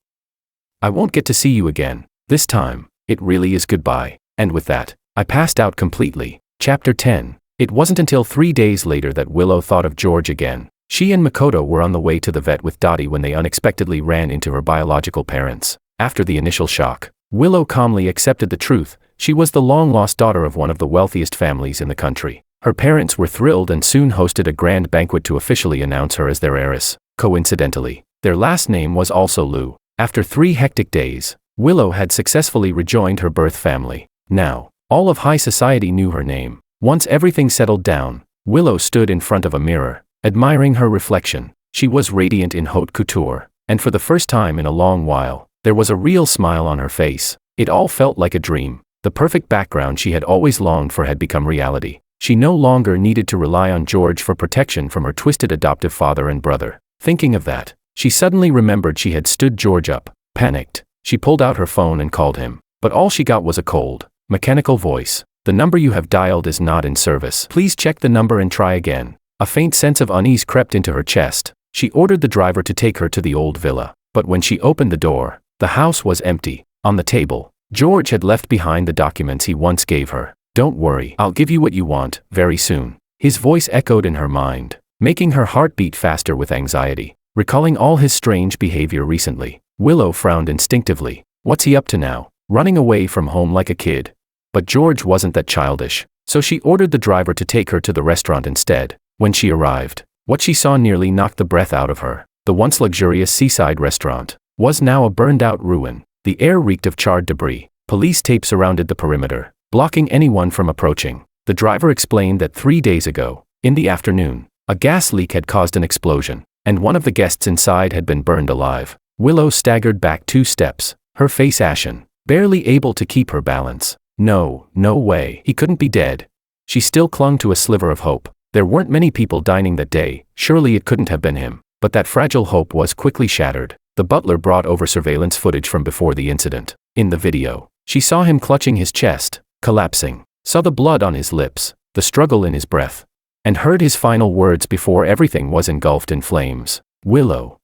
I won't get to see you again. This time, it really is goodbye. And with that, I passed out completely. Chapter 10. It wasn't until 3 days later that Willow thought of George again. She and Makoto were on the way to the vet with Dottie when they unexpectedly ran into her biological parents. After the initial shock, Willow calmly accepted the truth. She was the long-lost daughter of one of the wealthiest families in the country. Her parents were thrilled and soon hosted a grand banquet to officially announce her as their heiress. Coincidentally, their last name was also Liu. After 3 hectic days, Willow had successfully rejoined her birth family. Now, all of high society knew her name. Once everything settled down, Willow stood in front of a mirror, admiring her reflection. She was radiant in haute couture, and for the first time in a long while, there was a real smile on her face. It all felt like a dream. The perfect background she had always longed for had become reality. She no longer needed to rely on George for protection from her twisted adoptive father and brother. Thinking of that, she suddenly remembered she had stood George up. Panicked, she pulled out her phone and called him. But all she got was a cold, mechanical voice. The number you have dialed is not in service. Please check the number and try again. A faint sense of unease crept into her chest. She ordered the driver to take her to the old villa. But when she opened the door, the house was empty. On the table, George had left behind the documents he once gave her. Don't worry, I'll give you what you want, very soon. His voice echoed in her mind, making her heart beat faster with anxiety. Recalling all his strange behavior recently, Willow frowned instinctively. What's he up to now? Running away from home like a kid? But George wasn't that childish, so she ordered the driver to take her to the restaurant instead. When she arrived, what she saw nearly knocked the breath out of her. The once luxurious seaside restaurant was now a burned-out ruin. The air reeked of charred debris. Police tape surrounded the perimeter, blocking anyone from approaching. The driver explained that 3 days ago, in the afternoon, a gas leak had caused an explosion, and one of the guests inside had been burned alive. Willow staggered back 2 steps, her face ashen, barely able to keep her balance. No way, he couldn't be dead. She still clung to a sliver of hope. There weren't many people dining that day, surely it couldn't have been him. But that fragile hope was quickly shattered. The butler brought over surveillance footage from before the incident. In the video, she saw him clutching his chest, collapsing, saw the blood on his lips, the struggle in his breath, and heard his final words before everything was engulfed in flames. Willow,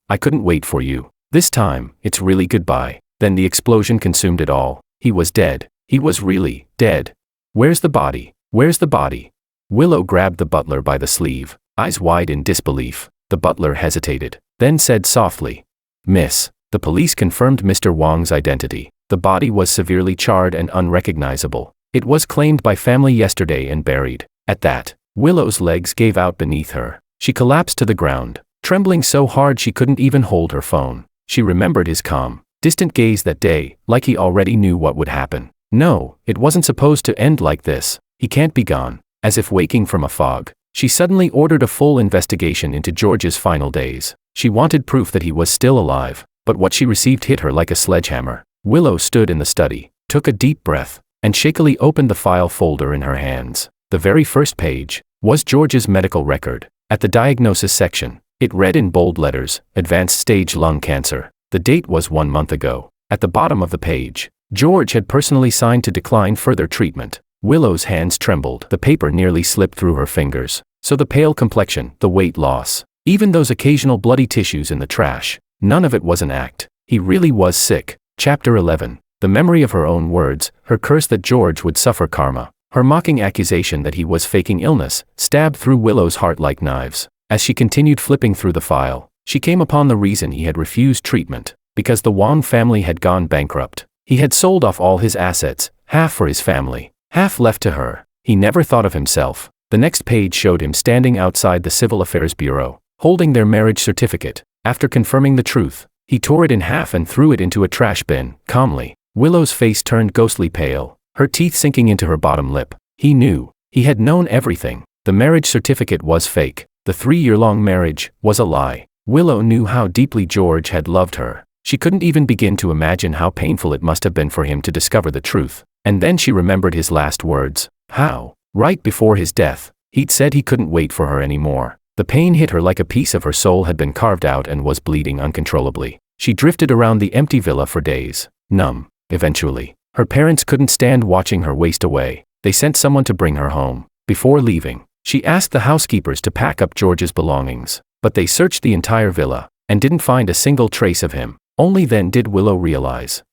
I couldn't wait for you. This time, it's really goodbye. Then the explosion consumed it all. He was dead. He was really dead. Where's the body? Where's the body? Willow grabbed the butler by the sleeve, eyes wide in disbelief. The butler hesitated, then said softly, Miss, the police confirmed Mr. Wang's identity. The body was severely charred and unrecognizable. It was claimed by family yesterday and buried. At that, Willow's legs gave out beneath her. She collapsed to the ground, trembling so hard she couldn't even hold her phone. She remembered his calm, distant gaze that day, like he already knew what would happen. No, it wasn't supposed to end like this. He can't be gone. As if waking from a fog, she suddenly ordered a full investigation into George's final days. She wanted proof that he was still alive, but what she received hit her like a sledgehammer. Willow stood in the study, took a deep breath, and shakily opened the file folder in her hands. The very first page was George's medical record. At the diagnosis section, it read in bold letters, advanced stage lung cancer. The date was 1 month ago. At the bottom of the page, George had personally signed to decline further treatment. Willow's hands trembled. The paper nearly slipped through her fingers. So the pale complexion, the weight loss, even those occasional bloody tissues in the trash, none of it was an act. He really was sick. Chapter 11. The memory of her own words, her curse that George would suffer karma, her mocking accusation that he was faking illness, stabbed through Willow's heart like knives. As she continued flipping through the file, She came upon the reason he had refused treatment, because the Wang family had gone bankrupt. He had sold off all his assets, half for his family, half left to her. He never thought of himself. The next page showed him standing outside the Civil Affairs Bureau, holding their marriage certificate. After confirming the truth, he tore it in half and threw it into a trash bin, calmly. Willow's face turned ghostly pale, her teeth sinking into her bottom lip. He knew. He had known everything. The marriage certificate was fake. The 3-year-long marriage was a lie. Willow knew how deeply George had loved her. She couldn't even begin to imagine how painful it must have been for him to discover the truth. And then she remembered his last words. How? Right before his death, he'd said he couldn't wait for her anymore. The pain hit her like a piece of her soul had been carved out and was bleeding uncontrollably. She drifted around the empty villa for days, numb. Eventually, her parents couldn't stand watching her waste away. They sent someone to bring her home. Before leaving, she asked the housekeepers to pack up George's belongings, but they searched the entire villa and didn't find a single trace of him. Only then did Willow realize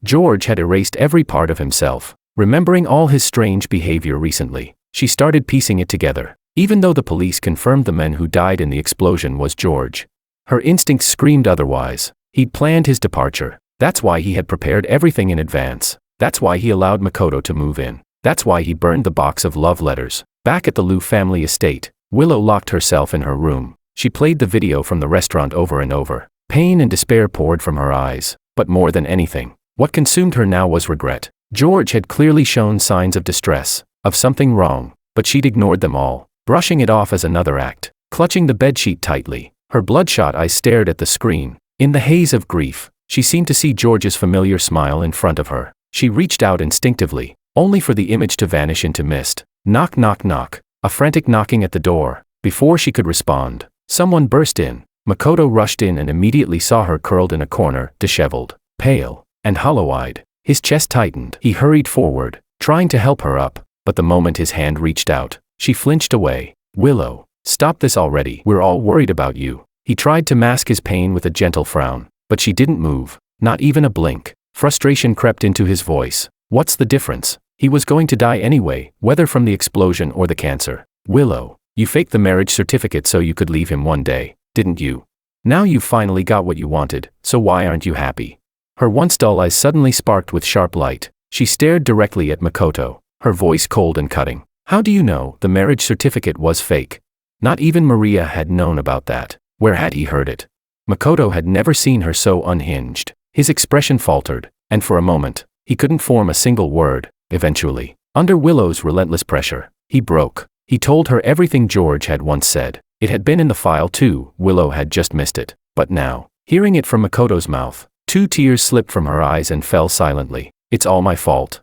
George had erased every part of himself. Remembering all his strange behavior recently, she started piecing it together. Even though the police confirmed the man who died in the explosion was George, her instincts screamed otherwise. He'd planned his departure. That's why he had prepared everything in advance. That's why he allowed Makoto to move in. That's why he burned the box of love letters. Back at the Liu family estate, Willow locked herself in her room. She played the video from the restaurant over and over. Pain and despair poured from her eyes, but more than anything, what consumed her now was regret. George had clearly shown signs of distress, of something wrong, but she'd ignored them all, brushing it off as another act. Clutching the bedsheet tightly, her bloodshot eyes stared at the screen. In the haze of grief, she seemed to see George's familiar smile in front of her. She reached out instinctively, only for the image to vanish into mist. Knock, knock, knock. A frantic knocking at the door. Before she could respond, someone burst in. Makoto rushed in and immediately saw her curled in a corner, disheveled, pale, and hollow-eyed. His chest tightened. He hurried forward, trying to help her up, but the moment his hand reached out, she flinched away. Willow, stop this already. We're all worried about you. He tried to mask his pain with a gentle frown, but she didn't move, not even a blink. Frustration crept into his voice. What's the difference? He was going to die anyway, whether from the explosion or the cancer. Willow, you faked the marriage certificate so you could leave him one day, didn't you? Now you've finally got what you wanted, so why aren't you happy? Her once dull eyes suddenly sparked with sharp light. She stared directly at Makoto, her voice cold and cutting. How do you know the marriage certificate was fake? Not even Maria had known about that. Where had he heard it? Makoto had never seen her so unhinged. His expression faltered, and for a moment, he couldn't form a single word. Eventually, under Willow's relentless pressure, he broke. He told her everything George had once said. It had been in the file too. Willow had just missed it. But now, hearing it from Makoto's mouth, 2 tears slipped from her eyes and fell silently. It's all my fault.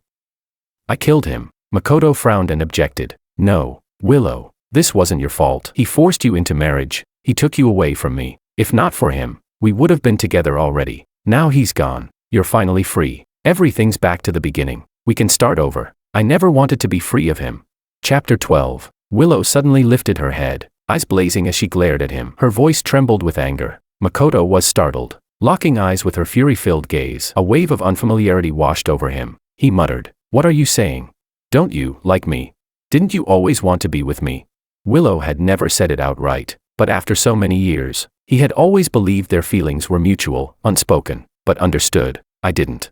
I killed him. Makoto frowned and objected. No, Willow, this wasn't your fault. He forced you into marriage. He took you away from me. If not for him, we would have been together already. Now he's gone. You're finally free. Everything's back to the beginning. We can start over. I never wanted to be free of him. Chapter 12. Willow suddenly lifted her head, eyes blazing as she glared at him. Her voice trembled with anger. Makoto was startled. Locking eyes with her fury-filled gaze, a wave of unfamiliarity washed over him. He muttered, "What are you saying? Don't you like me? Didn't you always want to be with me?" Willow had never said it outright, but after so many years, he had always believed their feelings were mutual, unspoken, but understood. I didn't.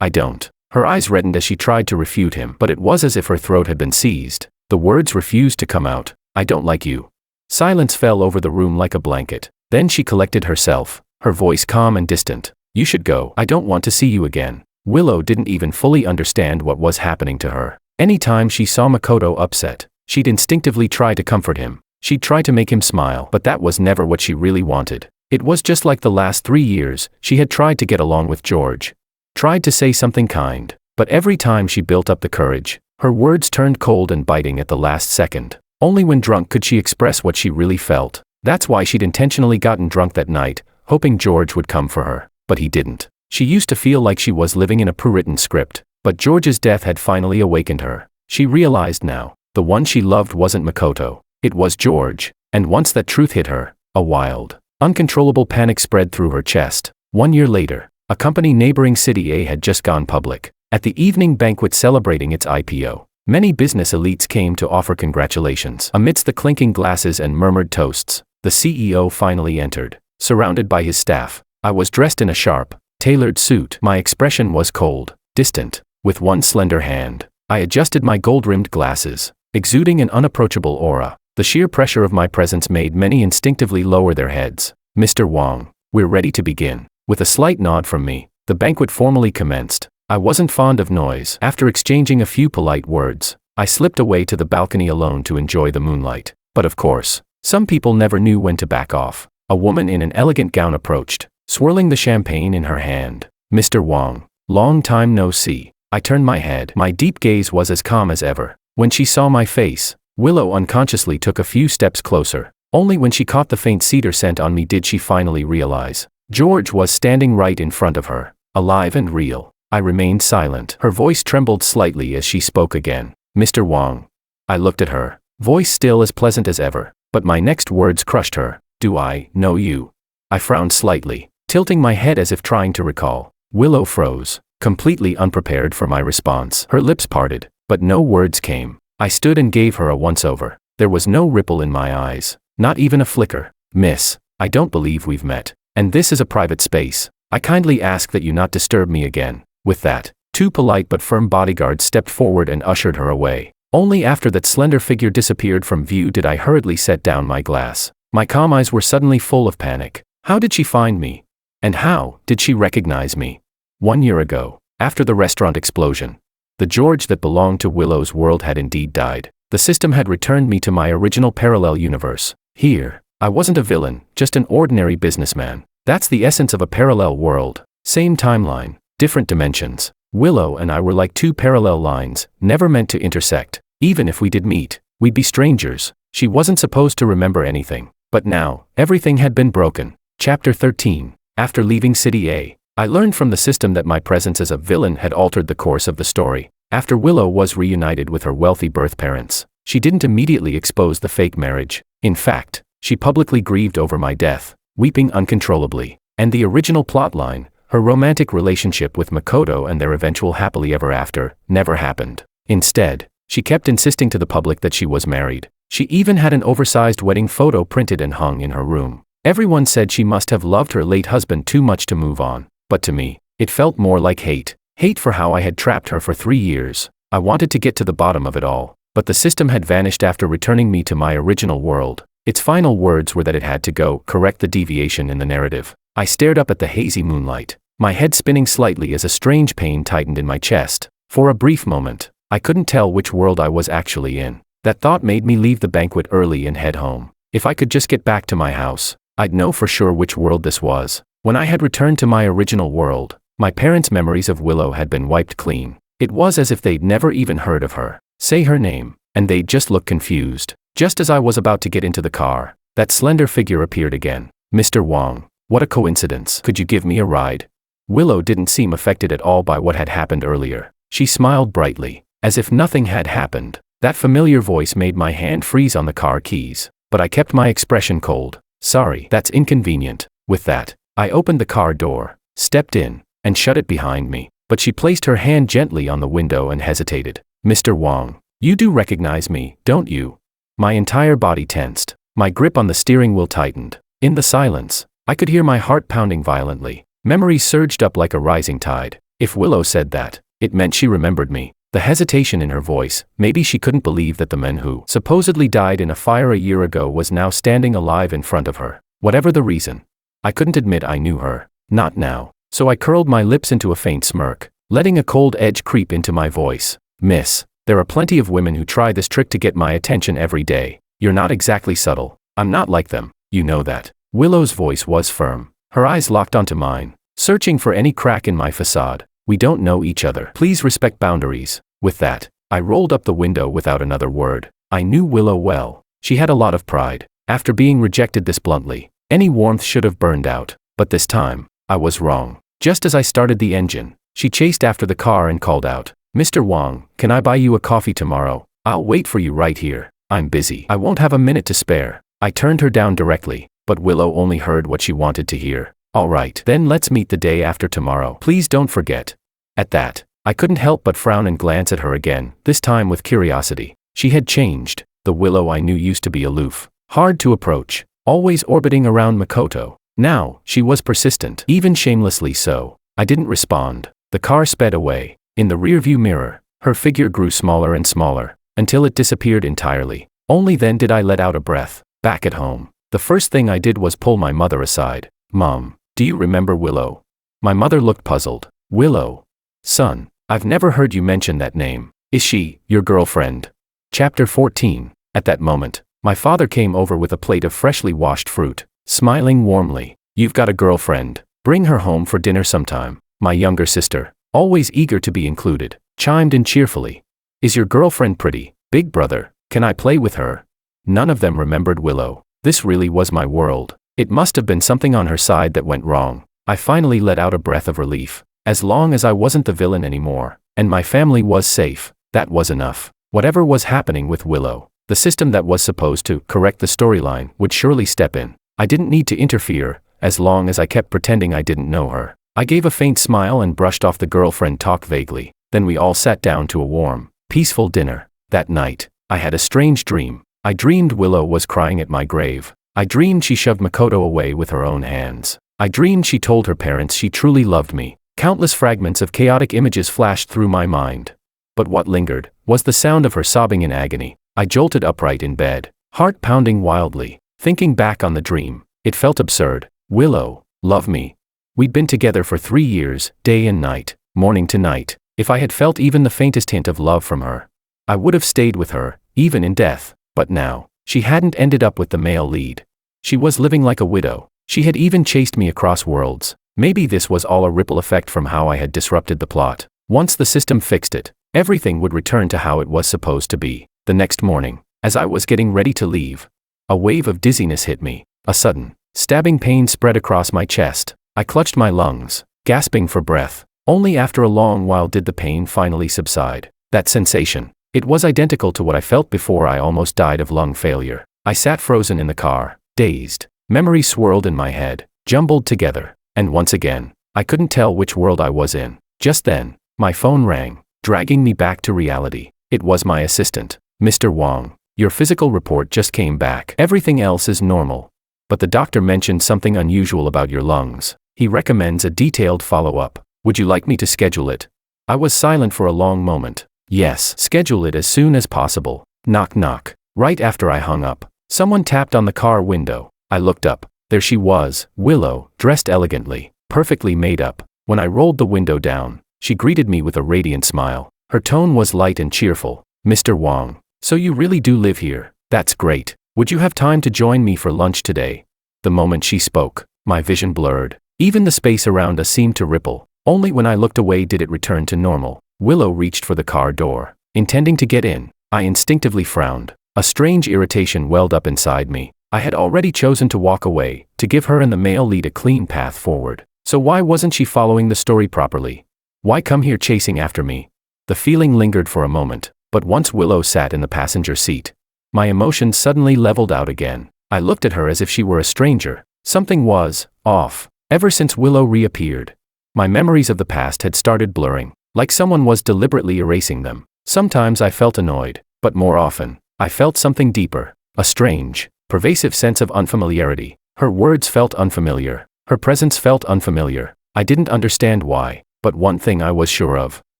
I don't. Her eyes reddened as she tried to refute him, but it was as if her throat had been seized. The words refused to come out. I don't like you. Silence fell over the room like a blanket. Then she collected herself, her voice calm and distant. You should go. I don't want to see you again. Willow didn't even fully understand what was happening to her. Anytime she saw Makoto upset, she'd instinctively try to comfort him. She'd try to make him smile, but that was never what she really wanted. It was just like the last 3 years, she had tried to get along with George. Tried to say something kind, but every time she built up the courage, her words turned cold and biting at the last second. Only when drunk could she express what she really felt. That's why she'd intentionally gotten drunk that night, hoping George would come for her. But he didn't. She used to feel like she was living in a pre-written script, but George's death had finally awakened her. She realized now, the one she loved wasn't Makoto, it was George. And once that truth hit her, a wild, uncontrollable panic spread through her chest. 1 year later, a company neighboring City A had just gone public. At the evening banquet celebrating its IPO, many business elites came to offer congratulations. Amidst the clinking glasses and murmured toasts, The CEO finally entered, surrounded by his staff. I was dressed in a sharp, tailored suit. My expression was cold, distant. With one slender hand, I adjusted my gold-rimmed glasses, exuding an unapproachable aura. The sheer pressure of my presence made many instinctively lower their heads. "Mr. Wong, we're ready to begin." With a slight nod from me, the banquet formally commenced. I wasn't fond of noise. After exchanging a few polite words, I slipped away to the balcony alone to enjoy the moonlight. But of course, some people never knew when to back off. A woman in an elegant gown approached, swirling the champagne in her hand. "Mr. Wong, long time no see." I turned my head. My deep gaze was as calm as ever. When she saw my face, Willow unconsciously took a few steps closer. Only when she caught the faint cedar scent on me did she finally realize. George was standing right in front of her, alive and real. I remained silent. Her voice trembled slightly as she spoke again. "Mr. Wong." I looked at her, voice still as pleasant as ever, but my next words crushed her. "Do I know you?" I frowned slightly, tilting my head as if trying to recall. Willow froze, completely unprepared for my response. Her lips parted, but no words came. I stood and gave her a once-over. There was no ripple in my eyes, not even a flicker. "Miss, I don't believe we've met, and this is a private space. I kindly ask that you not disturb me again." With that, two polite but firm bodyguards stepped forward and ushered her away. Only after that slender figure disappeared from view did I hurriedly set down my glass. My calm eyes were suddenly full of panic. How did she find me? And how did she recognize me? 1 year ago, after the restaurant explosion, the George that belonged to Willow's world had indeed died. The system had returned me to my original parallel universe. Here, I wasn't a villain, just an ordinary businessman. That's the essence of a parallel world. Same timeline, different dimensions. Willow and I were like two parallel lines, never meant to intersect. Even if we did meet, we'd be strangers. She wasn't supposed to remember anything. But now, everything had been broken. Chapter 13. After leaving City A, I learned from the system that my presence as a villain had altered the course of the story. After Willow was reunited with her wealthy birth parents, she didn't immediately expose the fake marriage. In fact, she publicly grieved over my death, weeping uncontrollably. And the original plotline, her romantic relationship with Makoto and their eventual happily ever after, never happened. Instead, she kept insisting to the public that she was married. She even had an oversized wedding photo printed and hung in her room. Everyone said she must have loved her late husband too much to move on. But to me, it felt more like hate. Hate for how I had trapped her for 3 years. I wanted to get to the bottom of it all. But the system had vanished after returning me to my original world. Its final words were that it had to go correct the deviation in the narrative. I stared up at the hazy moonlight, my head spinning slightly as a strange pain tightened in my chest. For a brief moment, I couldn't tell which world I was actually in. That thought made me leave the banquet early and head home. If I could just get back to my house, I'd know for sure which world this was. When I had returned to my original world, my parents' memories of Willow had been wiped clean. It was as if they'd never even heard of her. Say her name, and they'd just look confused. Just as I was about to get into the car, that slender figure appeared again. "Mr. Wong, what a coincidence. Could you give me a ride?" Willow didn't seem affected at all by what had happened earlier. She smiled brightly, as if nothing had happened. That familiar voice made my hand freeze on the car keys, but I kept my expression cold. "Sorry, that's inconvenient." With that, I opened the car door, stepped in, and shut it behind me. But she placed her hand gently on the window and hesitated. "Mr. Wong, you do recognize me, don't you?" My entire body tensed. My grip on the steering wheel tightened. In the silence, I could hear my heart pounding violently. Memories surged up like a rising tide. If Willow said that, it meant she remembered me. The hesitation in her voice, maybe she couldn't believe that the man who supposedly died in a fire a year ago was now standing alive in front of her. Whatever the reason, I couldn't admit I knew her. Not now. So I curled my lips into a faint smirk, letting a cold edge creep into my voice. "Miss, there are plenty of women who try this trick to get my attention every day. You're not exactly subtle. I'm not like them, you know that." Willow's voice was firm. Her eyes locked onto mine, searching for any crack in my facade. "We don't know each other. Please respect boundaries." With that, I rolled up the window without another word. I knew Willow well. She had a lot of pride. After being rejected this bluntly, any warmth should have burned out. But this time, I was wrong. Just as I started the engine, she chased after the car and called out, "Mr. Wong, can I buy you a coffee tomorrow? I'll wait for you right here. I'm busy. I won't have a minute to spare." I turned her down directly, but Willow only heard what she wanted to hear. "All right, then let's meet the day after tomorrow. Please don't forget." At that, I couldn't help but frown and glance at her again, this time with curiosity. She had changed. The Willow I knew used to be aloof, hard to approach. always orbiting around Makoto. Now, she was persistent, even shamelessly so. I didn't respond. The car sped away. In the rearview mirror, her figure grew smaller and smaller, until it disappeared entirely. Only then did I let out a breath. Back at home, the first thing I did was pull my mother aside. Mom, do you remember Willow? My mother looked puzzled. Willow? Son, I've never heard you mention that name. Is she your girlfriend? Chapter 14. At that moment, my father came over with a plate of freshly washed fruit, smiling warmly. You've got a girlfriend. Bring her home for dinner sometime. My younger sister, always eager to be included, chimed in cheerfully. Is your girlfriend pretty, big brother? Can I play with her? None of them remembered Willow. This really was my world. It must have been something on her side that went wrong. I finally let out a breath of relief. As long as I wasn't the villain anymore, and my family was safe, that was enough. Whatever was happening with Willow, the system that was supposed to correct the storyline would surely step in. I didn't need to interfere, as long as I kept pretending I didn't know her. I gave a faint smile and brushed off the girlfriend talk vaguely. Then we all sat down to a warm, peaceful dinner. That night, I had a strange dream. I dreamed Willow was crying at my grave. I dreamed she shoved Makoto away with her own hands. I dreamed she told her parents she truly loved me. Countless fragments of chaotic images flashed through my mind. But what lingered was the sound of her sobbing in agony. I jolted upright in bed, heart pounding wildly. Thinking back on the dream, it felt absurd. Willow, love me. We'd been together for 3 years, day and night, morning to night. If I had felt even the faintest hint of love from her, I would have stayed with her, even in death. But now, she hadn't ended up with the male lead. She was living like a widow. She had even chased me across worlds. Maybe this was all a ripple effect from how I had disrupted the plot. Once the system fixed it, everything would return to how it was supposed to be. The next morning, as I was getting ready to leave, a wave of dizziness hit me. A sudden, stabbing pain spread across my chest. I clutched my lungs, gasping for breath. Only after a long while did the pain finally subside. That sensation, it was identical to what I felt before I almost died of lung failure. I sat frozen in the car, dazed. Memories swirled in my head, jumbled together. And once again, I couldn't tell which world I was in. Just then, my phone rang, dragging me back to reality. It was my assistant. Mr. Wong, your physical report just came back. Everything else is normal. But the doctor mentioned something unusual about your lungs. He recommends a detailed follow-up. Would you like me to schedule it? I was silent for a long moment. Yes, schedule it as soon as possible. Knock knock. Right after I hung up, someone tapped on the car window. I looked up. There she was, Willow, dressed elegantly, perfectly made up. When I rolled the window down, she greeted me with a radiant smile. Her tone was light and cheerful. Mr. Wong, so you really do live here? That's great. Would you have time to join me for lunch today? The moment she spoke, my vision blurred. Even the space around us seemed to ripple. Only when I looked away did it return to normal. Willow reached for the car door. Intending to get in, I instinctively frowned. A strange irritation welled up inside me. I had already chosen to walk away, to give her and the male lead a clean path forward. So why wasn't she following the story properly? Why come here chasing after me? The feeling lingered for a moment, but once Willow sat in the passenger seat, my emotions suddenly leveled out again. I looked at her as if she were a stranger. Something was off. Ever since Willow reappeared, my memories of the past had started blurring, like someone was deliberately erasing them. Sometimes I felt annoyed, but more often, I felt something deeper, a strange, pervasive sense of unfamiliarity. Her words felt unfamiliar. Her presence felt unfamiliar. I didn't understand why, but one thing I was sure of.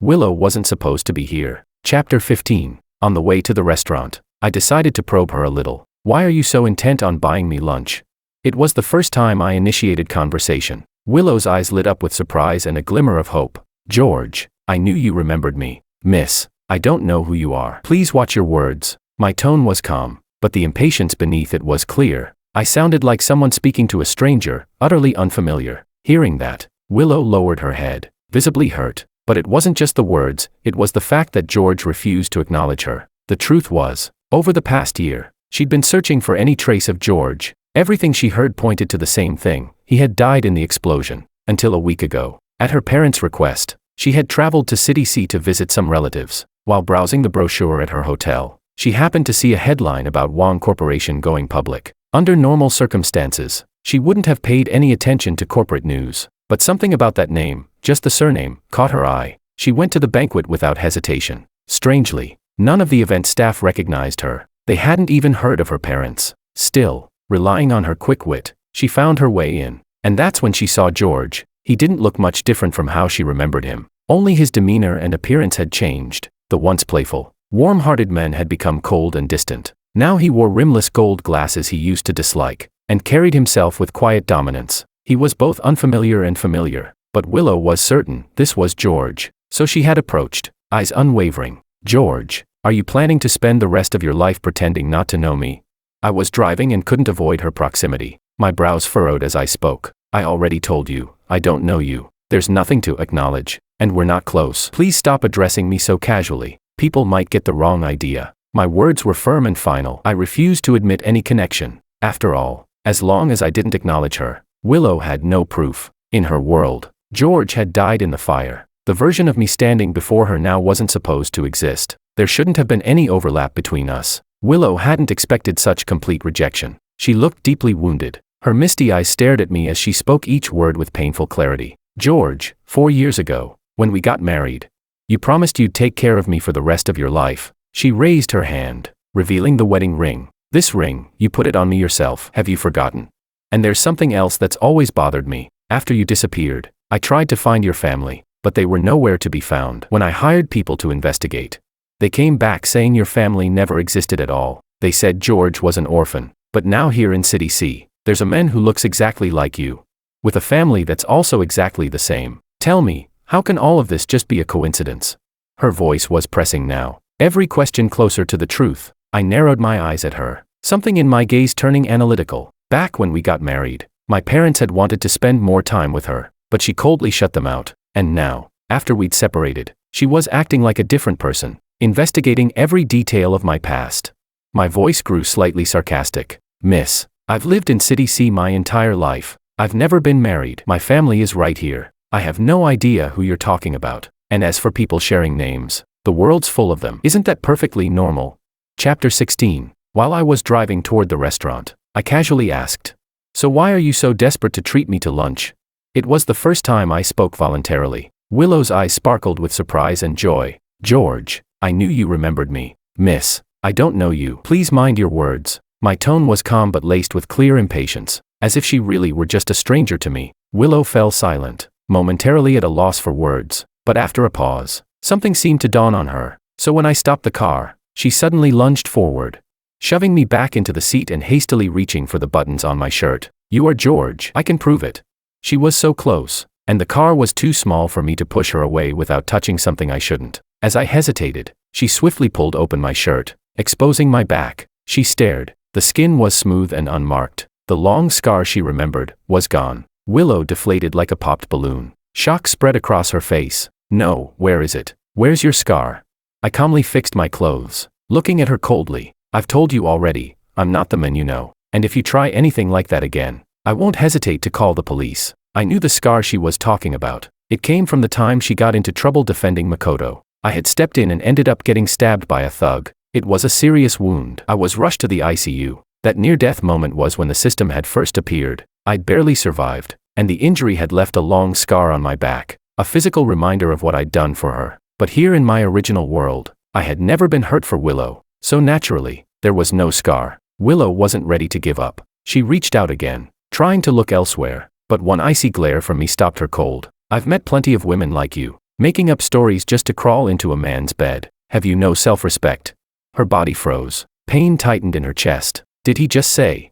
Willow wasn't supposed to be here. Chapter 15. On the way to the restaurant, I decided to probe her a little. Why are you so intent on buying me lunch? It was the first time I initiated conversation. Willow's eyes lit up with surprise and a glimmer of hope. George, I knew you remembered me. Miss, I don't know who you are. Please watch your words. My tone was calm, but the impatience beneath it was clear. I sounded like someone speaking to a stranger, utterly unfamiliar. Hearing that, Willow lowered her head, visibly hurt. But it wasn't just the words, it was the fact that George refused to acknowledge her. The truth was, over the past year, she'd been searching for any trace of George. Everything she heard pointed to the same thing. He had died in the explosion. Until a week ago, at her parents' request, she had traveled to City C to visit some relatives. While browsing the brochure at her hotel, she happened to see a headline about Wong Corporation going public. Under normal circumstances, she wouldn't have paid any attention to corporate news. But something about that name, just the surname, caught her eye. She went to the banquet without hesitation. Strangely, none of the event staff recognized her. They hadn't even heard of her parents. Still, Relying on her quick wit, she found her way in. And that's when she saw George. He didn't look much different from how she remembered him. Only his demeanor and appearance had changed. The once playful, warm-hearted man had become cold and distant. Now he wore rimless gold glasses he used to dislike, and carried himself with quiet dominance. He was both unfamiliar and familiar, but Willow was certain this was George. So she had approached, eyes unwavering. "George, are you planning to spend the rest of your life pretending not to know me?" I was driving and couldn't avoid her proximity. My brows furrowed as I spoke. "I already told you, I don't know you. There's nothing to acknowledge, and we're not close. Please stop addressing me so casually. People might get the wrong idea." My words were firm and final. I refused to admit any connection. After all, as long as I didn't acknowledge her, Willow had no proof. In her world, George had died in the fire. The version of me standing before her now wasn't supposed to exist. There shouldn't have been any overlap between us. Willow hadn't expected such complete rejection. She looked deeply wounded. Her misty eyes stared at me as she spoke each word with painful clarity. "George, 4 years ago, when we got married, you promised you'd take care of me for the rest of your life." She raised her hand, revealing the wedding ring. "This ring, you put it on me yourself. Have you forgotten? And there's something else that's always bothered me. After you disappeared, I tried to find your family, but they were nowhere to be found. When I hired people to investigate, they came back saying your family never existed at all. They said George was an orphan. But now here in City C, there's a man who looks exactly like you, with a family that's also exactly the same. Tell me, how can all of this just be a coincidence?" Her voice was pressing now, every question closer to the truth. I narrowed my eyes at her, something in my gaze turning analytical. Back when we got married, my parents had wanted to spend more time with her, but she coldly shut them out. And now, after we'd separated, she was acting like a different person, investigating every detail of my past. My voice grew slightly sarcastic. "Miss, I've lived in City C my entire life. I've never been married. My family is right here. I have no idea who you're talking about. And as for people sharing names, the world's full of them. Isn't that perfectly normal?" Chapter 16. While I was driving toward the restaurant, I casually asked, "So why are you so desperate to treat me to lunch?" It was the first time I spoke voluntarily. Willow's eyes sparkled with surprise and joy. "George, I knew you remembered me." "Miss, I don't know you. Please mind your words." My tone was calm but laced with clear impatience, as if she really were just a stranger to me. Willow fell silent, momentarily at a loss for words, but after a pause, something seemed to dawn on her. So when I stopped the car, she suddenly lunged forward, shoving me back into the seat and hastily reaching for the buttons on my shirt. "You are George. I can prove it." She was so close, and the car was too small for me to push her away without touching something I shouldn't. As I hesitated, she swiftly pulled open my shirt, exposing my back. She stared. The skin was smooth and unmarked. The long scar she remembered was gone. Willow deflated like a popped balloon. Shock spread across her face. "No, where is it? Where's your scar?" I calmly fixed my clothes, looking at her coldly. "I've told you already, I'm not the man you know. And if you try anything like that again, I won't hesitate to call the police." I knew the scar she was talking about. It came from the time she got into trouble defending Makoto. I had stepped in and ended up getting stabbed by a thug. It was a serious wound. I was rushed to the ICU. That near-death moment was when the system had first appeared. I'd barely survived, and the injury had left a long scar on my back, a physical reminder of what I'd done for her. But here in my original world, I had never been hurt for Willow, so naturally, there was no scar. Willow wasn't ready to give up. She reached out again, trying to look elsewhere, but one icy glare from me stopped her cold. "I've met plenty of women like you, making up stories just to crawl into a man's bed. Have you no self-respect?" Her body froze. Pain tightened in her chest. Did he just say,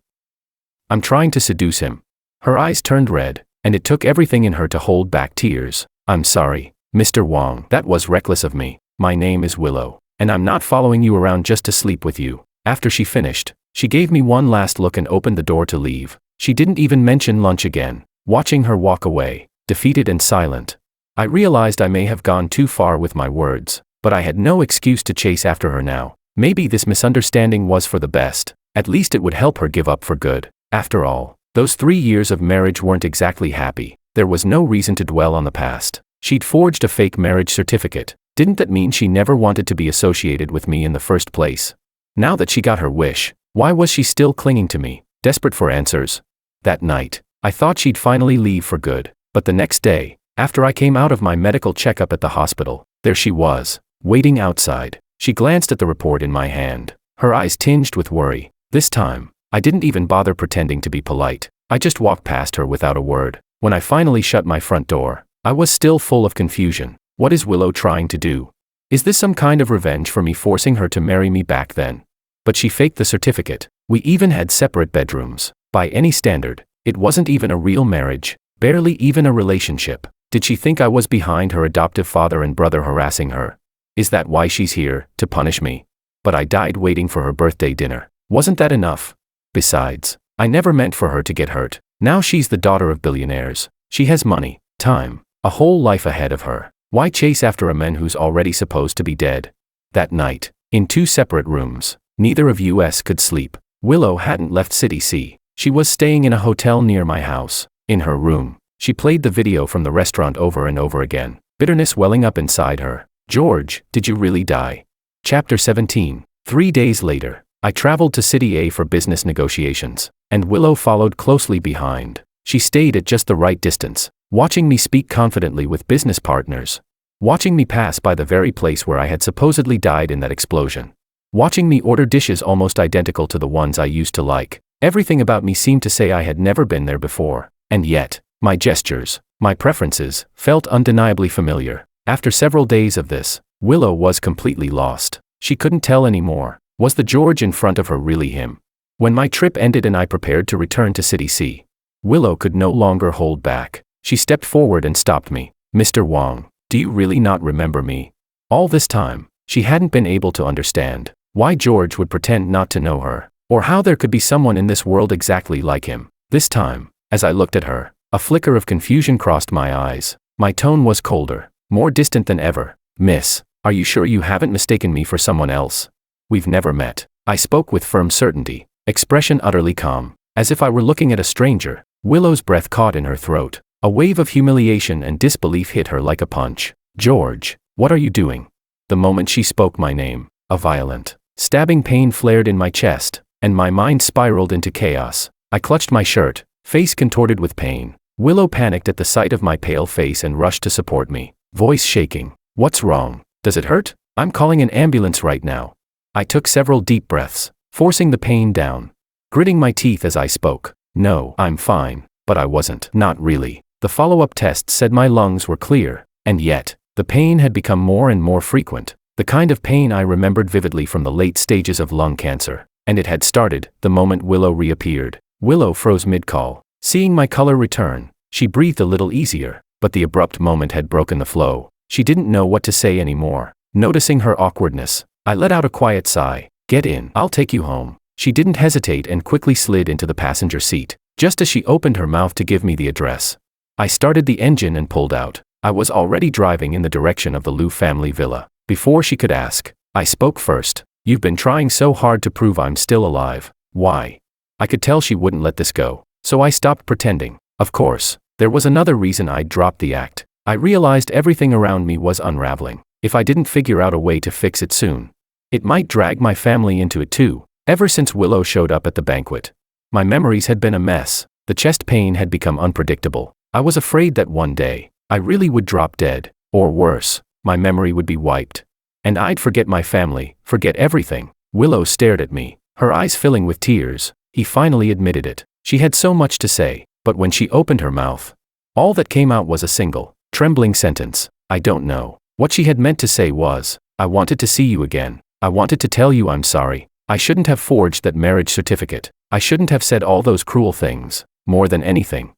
"I'm trying to seduce him"? Her eyes turned red, and it took everything in her to hold back tears. "I'm sorry, Mr. Wong. That was reckless of me. My name is Willow, and I'm not following you around just to sleep with you." After she finished, she gave me one last look and opened the door to leave. She didn't even mention lunch again. Watching her walk away, defeated and silent, I realized I may have gone too far with my words, but I had no excuse to chase after her now. Maybe this misunderstanding was for the best. At least it would help her give up for good. After all, those 3 years of marriage weren't exactly happy. There was no reason to dwell on the past. She'd forged a fake marriage certificate. Didn't that mean she never wanted to be associated with me in the first place? Now that she got her wish, why was she still clinging to me, desperate for answers? That night, I thought she'd finally leave for good. But the next day, after I came out of my medical checkup at the hospital, there she was, waiting outside. She glanced at the report in my hand, her eyes tinged with worry. This time, I didn't even bother pretending to be polite. I just walked past her without a word. When I finally shut my front door, I was still full of confusion. What is Willow trying to do? Is this some kind of revenge for me forcing her to marry me back then? But she faked the certificate. We even had separate bedrooms. By any standard, it wasn't even a real marriage, barely even a relationship. Did she think I was behind her adoptive father and brother harassing her? Is that why she's here, to punish me? But I died waiting for her birthday dinner. Wasn't that enough? Besides, I never meant for her to get hurt. Now she's the daughter of billionaires. She has money, time, a whole life ahead of her. Why chase after a man who's already supposed to be dead? That night, in 2 separate rooms, neither of us could sleep. Willow hadn't left City C. She was staying in a hotel near my house. In her room, she played the video from the restaurant over and over again, bitterness welling up inside her. George, did you really die? Chapter 17. 3 days later, I traveled to City A for business negotiations, and Willow followed closely behind. She stayed at just the right distance, watching me speak confidently with business partners, watching me pass by the very place where I had supposedly died in that explosion, watching me order dishes almost identical to the ones I used to like. Everything about me seemed to say I had never been there before, and yet, my gestures, my preferences, felt undeniably familiar. After several days of this, Willow was completely lost. She couldn't tell anymore. Was the George in front of her really him? When my trip ended and I prepared to return to City C, Willow could no longer hold back. She stepped forward and stopped me. Mr. Wong, do you really not remember me? All this time, she hadn't been able to understand why George would pretend not to know her, or how there could be someone in this world exactly like him. This time, as I looked at her, a flicker of confusion crossed my eyes. My tone was colder, more distant than ever. Miss, are you sure you haven't mistaken me for someone else? We've never met. I spoke with firm certainty, expression utterly calm, as if I were looking at a stranger. Willow's breath caught in her throat. A wave of humiliation and disbelief hit her like a punch. George, what are you doing? The moment she spoke my name, a violent, stabbing pain flared in my chest, and my mind spiraled into chaos. I clutched my shirt, face contorted with pain. Willow panicked at the sight of my pale face and rushed to support me, voice shaking. What's wrong? Does it hurt? I'm calling an ambulance right now. I took several deep breaths, forcing the pain down, gritting my teeth as I spoke. No, I'm fine, but I wasn't. Not really. The follow-up tests said my lungs were clear, and yet, the pain had become more and more frequent, the kind of pain I remembered vividly from the late stages of lung cancer, and it had started the moment Willow reappeared. Willow froze mid-call. Seeing my color return, she breathed a little easier, but the abrupt moment had broken the flow. She didn't know what to say anymore. Noticing her awkwardness, I let out a quiet sigh. Get in, I'll take you home. She didn't hesitate and quickly slid into the passenger seat, just as she opened her mouth to give me the address. I started the engine and pulled out. I was already driving in the direction of the Liu family villa. Before she could ask, I spoke first. You've been trying so hard to prove I'm still alive. Why? I could tell she wouldn't let this go, so I stopped pretending. Of course, there was another reason I'd dropped the act. I realized everything around me was unraveling. If I didn't figure out a way to fix it soon, it might drag my family into it too. Ever since Willow showed up at the banquet, my memories had been a mess. The chest pain had become unpredictable. I was afraid that one day, I really would drop dead, or worse, my memory would be wiped. And I'd forget my family, forget everything. Willow stared at me, her eyes filling with tears. He finally admitted it. She had so much to say, but when she opened her mouth, all that came out was a single, trembling sentence. I don't know. What she had meant to say was, I wanted to see you again. I wanted to tell you I'm sorry. I shouldn't have forged that marriage certificate. I shouldn't have said all those cruel things. More than anything,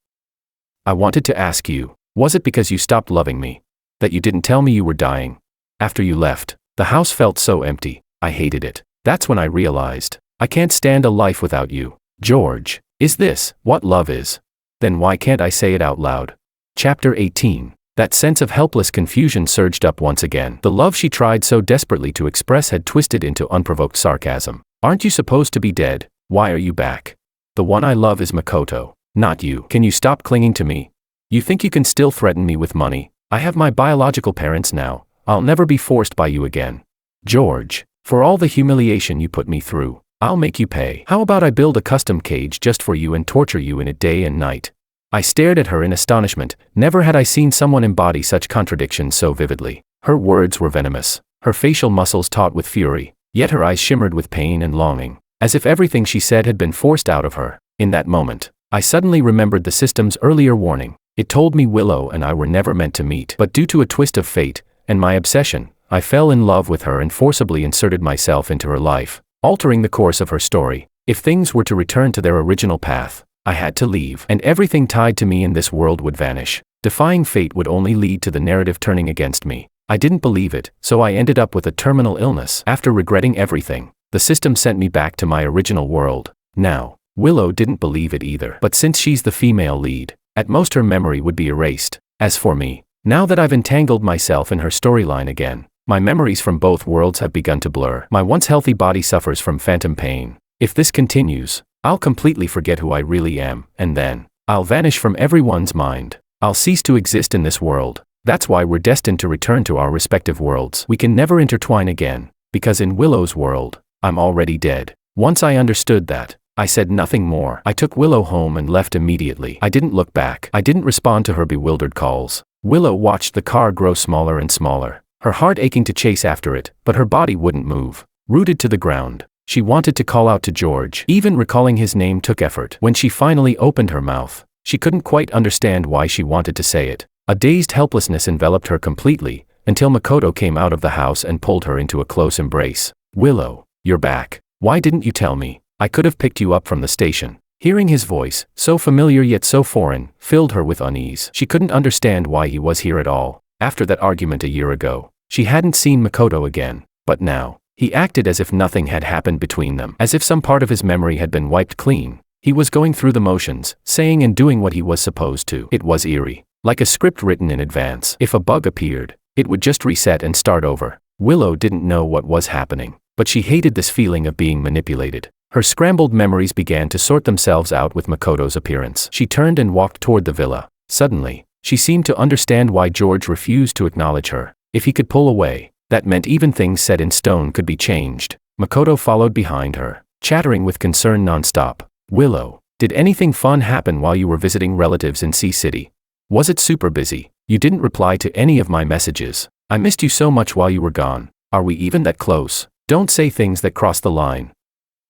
I wanted to ask you, was it because you stopped loving me that you didn't tell me you were dying? After you left, the house felt so empty. I hated it. That's when I realized, I can't stand a life without you. George, is this what love is? Then why can't I say it out loud? Chapter 18. That sense of helpless confusion surged up once again. The love she tried so desperately to express had twisted into unprovoked sarcasm. Aren't you supposed to be dead? Why are you back? The one I love is Makoto, not you. Can you stop clinging to me? You think you can still threaten me with money? I have my biological parents now. I'll never be forced by you again. George, for all the humiliation you put me through, I'll make you pay. How about I build a custom cage just for you and torture you in it day and night? I stared at her in astonishment. Never had I seen someone embody such contradictions so vividly. Her words were venomous, her facial muscles taut with fury, yet her eyes shimmered with pain and longing. as if everything she said had been forced out of her. In that moment, I suddenly remembered the system's earlier warning. It told me Willow and I were never meant to meet. But due to a twist of fate, and my obsession, I fell in love with her and forcibly inserted myself into her life, altering the course of her story. If things were to return to their original path, I had to leave, and everything tied to me in this world would vanish. Defying fate would only lead to the narrative turning against me. I didn't believe it, so I ended up with a terminal illness. After regretting everything, the system sent me back to my original world. Now, Willow didn't believe it either. But since she's the female lead, at most her memory would be erased. As for me, now that I've entangled myself in her storyline again, my memories from both worlds have begun to blur. My once healthy body suffers from phantom pain. If this continues, I'll completely forget who I really am, and then, I'll vanish from everyone's mind. I'll cease to exist in this world. That's why we're destined to return to our respective worlds. We can never intertwine again, because in Willow's world, I'm already dead. Once I understood that, I said nothing more. I took Willow home and left immediately. I didn't look back. I didn't respond to her bewildered calls. Willow watched the car grow smaller and smaller, her heart aching to chase after it, but her body wouldn't move. Rooted to the ground, she wanted to call out to George. Even recalling his name took effort. When she finally opened her mouth, she couldn't quite understand why she wanted to say it. A dazed helplessness enveloped her completely, until Makoto came out of the house and pulled her into a close embrace. Willow, you're back. Why didn't you tell me? I could have picked you up from the station. Hearing his voice, so familiar yet so foreign, filled her with unease. She couldn't understand why he was here at all. After that argument a year ago, she hadn't seen Makoto again. But now, he acted as if nothing had happened between them. As if some part of his memory had been wiped clean. He was going through the motions, saying and doing what he was supposed to. It was eerie. Like a script written in advance. If a bug appeared, it would just reset and start over. Willow didn't know what was happening, but she hated this feeling of being manipulated. Her scrambled memories began to sort themselves out with Makoto's appearance. She turned and walked toward the villa. Suddenly, she seemed to understand why George refused to acknowledge her. If he could pull away, that meant even things set in stone could be changed. Makoto followed behind her, chattering with concern nonstop. Willow, did anything fun happen while you were visiting relatives in Sea City? Was it super busy? You didn't reply to any of my messages. I missed you so much while you were gone. Are we even that close? Don't say things that cross the line.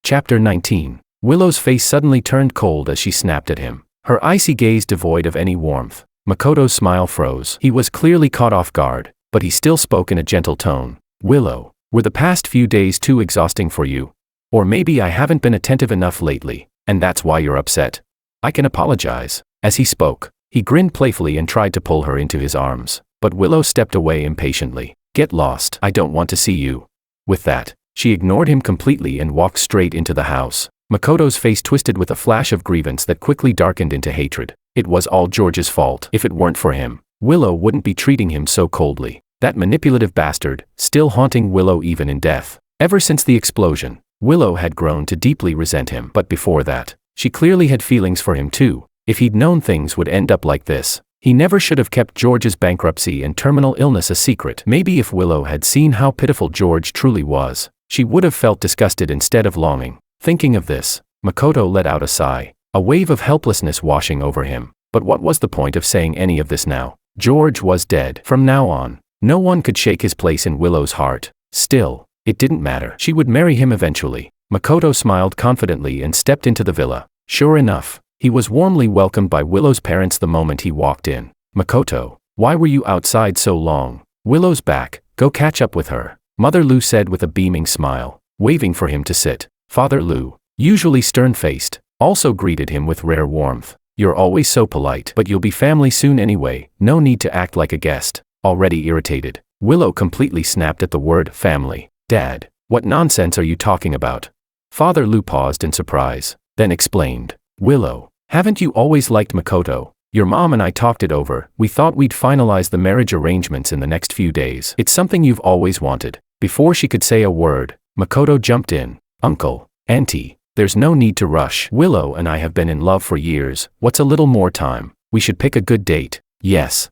Chapter 19. Willow's face suddenly turned cold as she snapped at him, her icy gaze devoid of any warmth. Makoto's smile froze. He was clearly caught off guard, but he still spoke in a gentle tone. Willow, were the past few days too exhausting for you? Or maybe I haven't been attentive enough lately, and that's why you're upset. I can apologize. As he spoke, he grinned playfully and tried to pull her into his arms, but Willow stepped away impatiently. Get lost. I don't want to see you. With that, she ignored him completely and walked straight into the house. Makoto's face twisted with a flash of grievance that quickly darkened into hatred. It was all George's fault. If it weren't for him, Willow wouldn't be treating him so coldly. That manipulative bastard, still haunting Willow even in death. Ever since the explosion, Willow had grown to deeply resent him. But before that, she clearly had feelings for him too. If he'd known things would end up like this, he never should have kept George's bankruptcy and terminal illness a secret. Maybe if Willow had seen how pitiful George truly was, she would have felt disgusted instead of longing. Thinking of this, Makoto let out a sigh, a wave of helplessness washing over him. But what was the point of saying any of this now? George was dead. From now on, no one could shake his place in Willow's heart. Still, it didn't matter. She would marry him eventually. Makoto smiled confidently and stepped into the villa. Sure enough, he was warmly welcomed by Willow's parents the moment he walked in. Makoto, why were you outside so long? Willow's back. Go catch up with her, Mother Lu said with a beaming smile, waving for him to sit. Father Lu, usually stern-faced, also greeted him with rare warmth. You're always so polite. But you'll be family soon anyway, no need to act like a guest. Already irritated, Willow completely snapped at the word family. Dad, what nonsense are you talking about? Father Lu paused in surprise, then explained. Willow, haven't you always liked Makoto? Your mom and I talked it over. We thought we'd finalize the marriage arrangements in the next few days. It's something you've always wanted. Before she could say a word, Makoto jumped in. Uncle, Auntie, there's no need to rush. Willow and I have been in love for years. What's a little more time? We should pick a good date. Yes,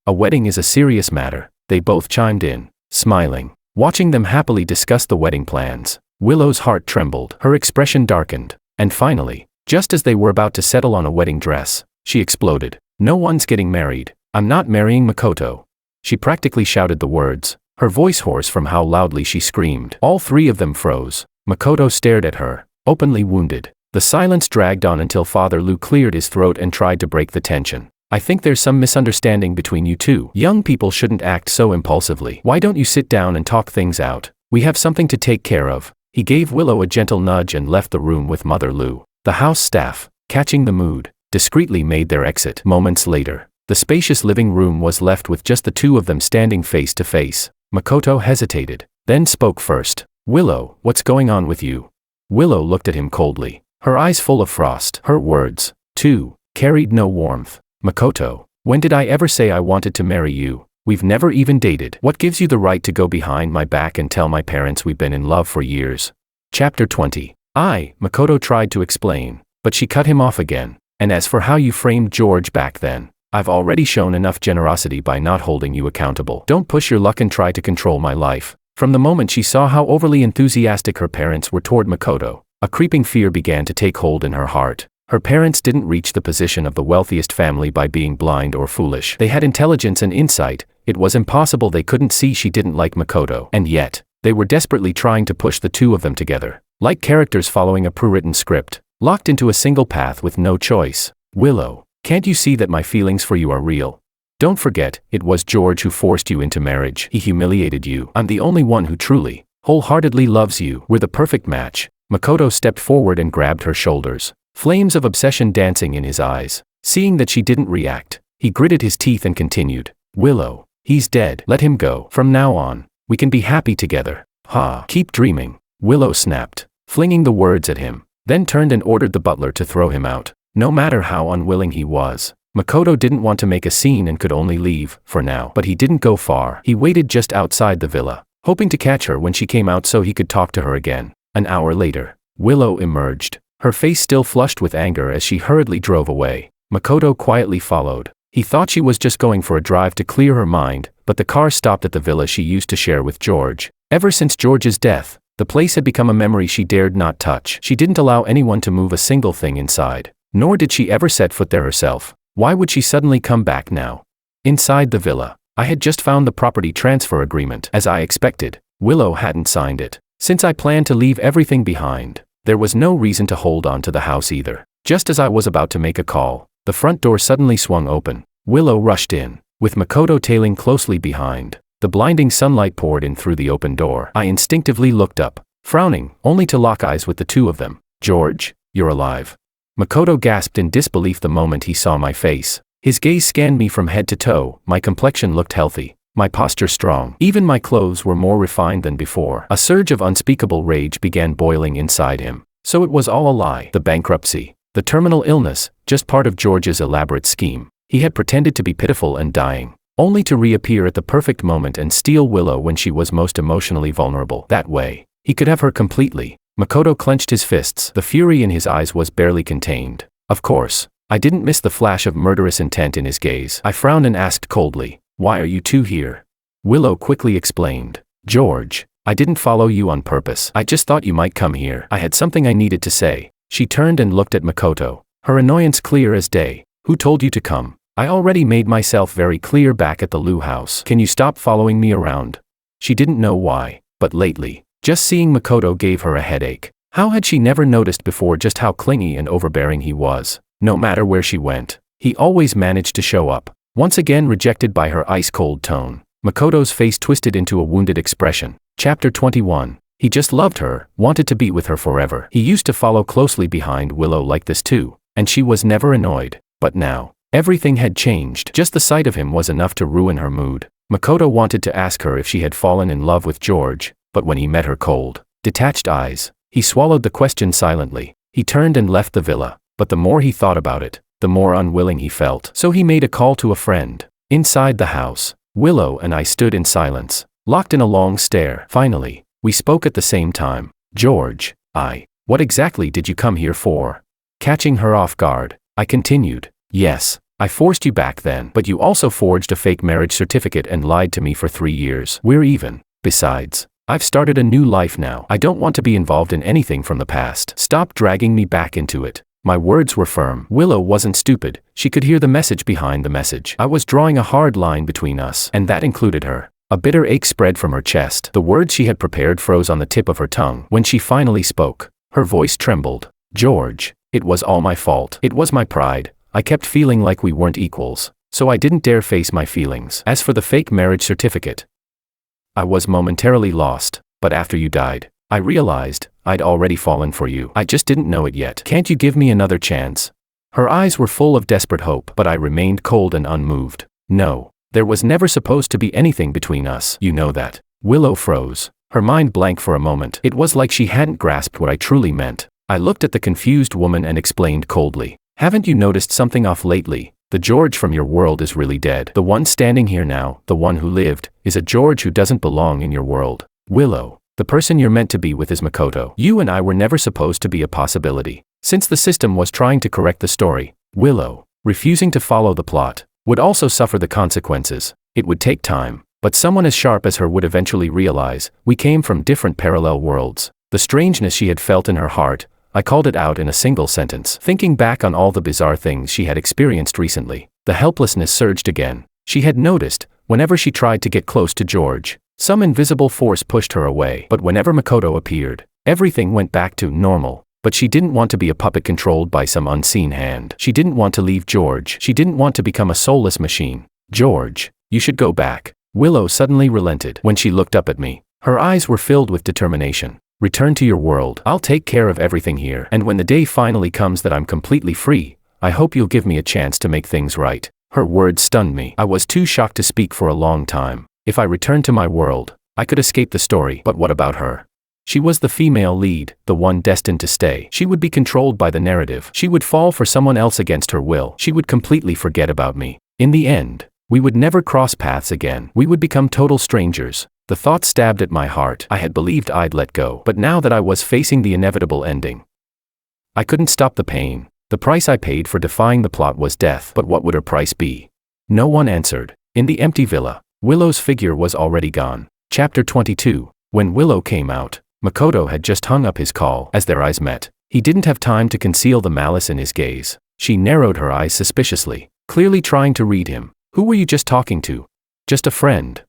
a wedding is a serious matter. They both chimed in, smiling. Watching them happily discuss the wedding plans, Willow's heart trembled. Her expression darkened. And finally, just as they were about to settle on a wedding dress, she exploded. No one's getting married. I'm not marrying Makoto. She practically shouted the words, her voice hoarse from how loudly she screamed. All three of them froze. Makoto stared at her, openly wounded. The silence dragged on until Father Lu cleared his throat and tried to break the tension. I think there's some misunderstanding between you two. Young people shouldn't act so impulsively. Why don't you sit down and talk things out? We have something to take care of. He gave Willow a gentle nudge and left the room with Mother Lu. The house staff, catching the mood, discreetly made their exit. Moments later, the spacious living room was left with just the two of them standing face to face. Makoto hesitated, then spoke first. Willow, what's going on with you? Willow looked at him coldly, her eyes full of frost. Her words, too, carried no warmth. Makoto, when did I ever say I wanted to marry you? We've never even dated. What gives you the right to go behind my back and tell my parents we've been in love for years? Chapter 20. Makoto tried to explain, but she cut him off again. And as for how you framed George back then, I've already shown enough generosity by not holding you accountable. Don't push your luck and try to control my life. From the moment she saw how overly enthusiastic her parents were toward Makoto, a creeping fear began to take hold in her heart. Her parents didn't reach the position of the wealthiest family by being blind or foolish. They had intelligence and insight. It was impossible they couldn't see she didn't like Makoto. And yet, they were desperately trying to push the two of them together, like characters following a pre-written script, locked into a single path with no choice. Willow, can't you see that my feelings for you are real? Don't forget, it was George who forced you into marriage. He humiliated you. I'm the only one who truly, wholeheartedly loves you. We're the perfect match. Makoto stepped forward and grabbed her shoulders, flames of obsession dancing in his eyes. Seeing that she didn't react, he gritted his teeth and continued. Willow, he's dead. Let him go. From now on, we can be happy together. Keep dreaming. Willow snapped, flinging the words at him, then turned and ordered the butler to throw him out. No matter how unwilling he was, Makoto didn't want to make a scene and could only leave, for now. But he didn't go far. He waited just outside the villa, hoping to catch her when she came out so he could talk to her again. An hour later, Willow emerged, her face still flushed with anger as she hurriedly drove away. Makoto quietly followed. He thought she was just going for a drive to clear her mind, but the car stopped at the villa she used to share with George. Ever since George's death, the place had become a memory she dared not touch. She didn't allow anyone to move a single thing inside, nor did she ever set foot there herself. Why would she suddenly come back now? Inside the villa, I had just found the property transfer agreement. As I expected, Willow hadn't signed it. Since I planned to leave everything behind, there was no reason to hold on to the house either. Just as I was about to make a call, the front door suddenly swung open. Willow rushed in, with Makoto tailing closely behind. The blinding sunlight poured in through the open door. I instinctively looked up, frowning, only to lock eyes with the two of them. George, you're alive. Makoto gasped in disbelief the moment he saw my face. His gaze scanned me from head to toe. My complexion looked healthy, my posture strong. Even my clothes were more refined than before. A surge of unspeakable rage began boiling inside him. So it was all a lie. The bankruptcy, the terminal illness, just part of George's elaborate scheme. He had pretended to be pitiful and dying, only to reappear at the perfect moment and steal Willow when she was most emotionally vulnerable. That way, he could have her completely. Makoto clenched his fists. The fury in his eyes was barely contained. Of course, I didn't miss the flash of murderous intent in his gaze. I frowned and asked coldly, "Why are you two here?" Willow quickly explained. "George, I didn't follow you on purpose. I just thought you might come here. I had something I needed to say." She turned and looked at Makoto, her annoyance clear as day. "Who told you to come? I already made myself very clear back at the Lu house. Can you stop following me around?" She didn't know why, but lately, just seeing Makoto gave her a headache. How had she never noticed before just how clingy and overbearing he was? No matter where she went, he always managed to show up. Once again rejected by her ice-cold tone, Makoto's face twisted into a wounded expression. Chapter 21. He just loved her, wanted to be with her forever. He used to follow closely behind Willow like this too, and she was never annoyed. But now, everything had changed. Just the sight of him was enough to ruin her mood. Makoto wanted to ask her if she had fallen in love with George, but when he met her cold, detached eyes, he swallowed the question silently. He turned and left the villa, but the more he thought about it, the more unwilling he felt. So he made a call to a friend. Inside the house, Willow and I stood in silence, locked in a long stare. Finally, we spoke at the same time. "George, what exactly did you come here for?" Catching her off guard, I continued. "Yes, I forced you back then, but you also forged a fake marriage certificate and lied to me for 3 years. We're even. Besides, I've started a new life now. I don't want to be involved in anything from the past. Stop dragging me back into it." My words were firm. Willow wasn't stupid. She could hear the message behind the message. I was drawing a hard line between us, and that included her. A bitter ache spread from her chest. The words she had prepared froze on the tip of her tongue. When she finally spoke, her voice trembled. George, it was all my fault. It was my pride. I kept feeling like we weren't equals, so I didn't dare face my feelings. As for the fake marriage certificate, I was momentarily lost, but after you died, I realized I'd already fallen for you. I just didn't know it yet. Can't you give me another chance? Her eyes were full of desperate hope, but I remained cold and unmoved. No, there was never supposed to be anything between us. You know that. Willow froze, her mind blank for a moment. It was like she hadn't grasped what I truly meant. I looked at the confused woman and explained coldly. Haven't you noticed something off lately? The George from your world is really dead. The one standing here now, the one who lived, is a George who doesn't belong in your world. Willow, the person you're meant to be with is Makoto. You and I were never supposed to be a possibility. Since the system was trying to correct the story, Willow, refusing to follow the plot, would also suffer the consequences. It would take time, but someone as sharp as her would eventually realize we came from different parallel worlds. The strangeness she had felt in her heart, I called it out in a single sentence. Thinking back on all the bizarre things she had experienced recently, the helplessness surged again. She had noticed, whenever she tried to get close to George, some invisible force pushed her away. But whenever Makoto appeared, everything went back to normal. But she didn't want to be a puppet controlled by some unseen hand. She didn't want to leave George. She didn't want to become a soulless machine. George, you should go back. Willow suddenly relented. When she looked up at me, her eyes were filled with determination. Return to your world. I'll take care of everything here. And when the day finally comes that I'm completely free, I hope you'll give me a chance to make things right. Her words stunned me. I was too shocked to speak for a long time. If I returned to my world, I could escape the story. But what about her? She was the female lead, the one destined to stay. She would be controlled by the narrative. She would fall for someone else against her will. She would completely forget about me. In the end, we would never cross paths again. We would become total strangers. The thought stabbed at my heart. I had believed I'd let go, but now that I was facing the inevitable ending, I couldn't stop the pain. The price I paid for defying the plot was death. But what would her price be? No one answered. In the empty villa, Willow's figure was already gone. Chapter 22. When Willow came out, Makoto had just hung up his call. As their eyes met, he didn't have time to conceal the malice in his gaze. She narrowed her eyes suspiciously, clearly trying to read him. Who were you just talking to? Just a friend.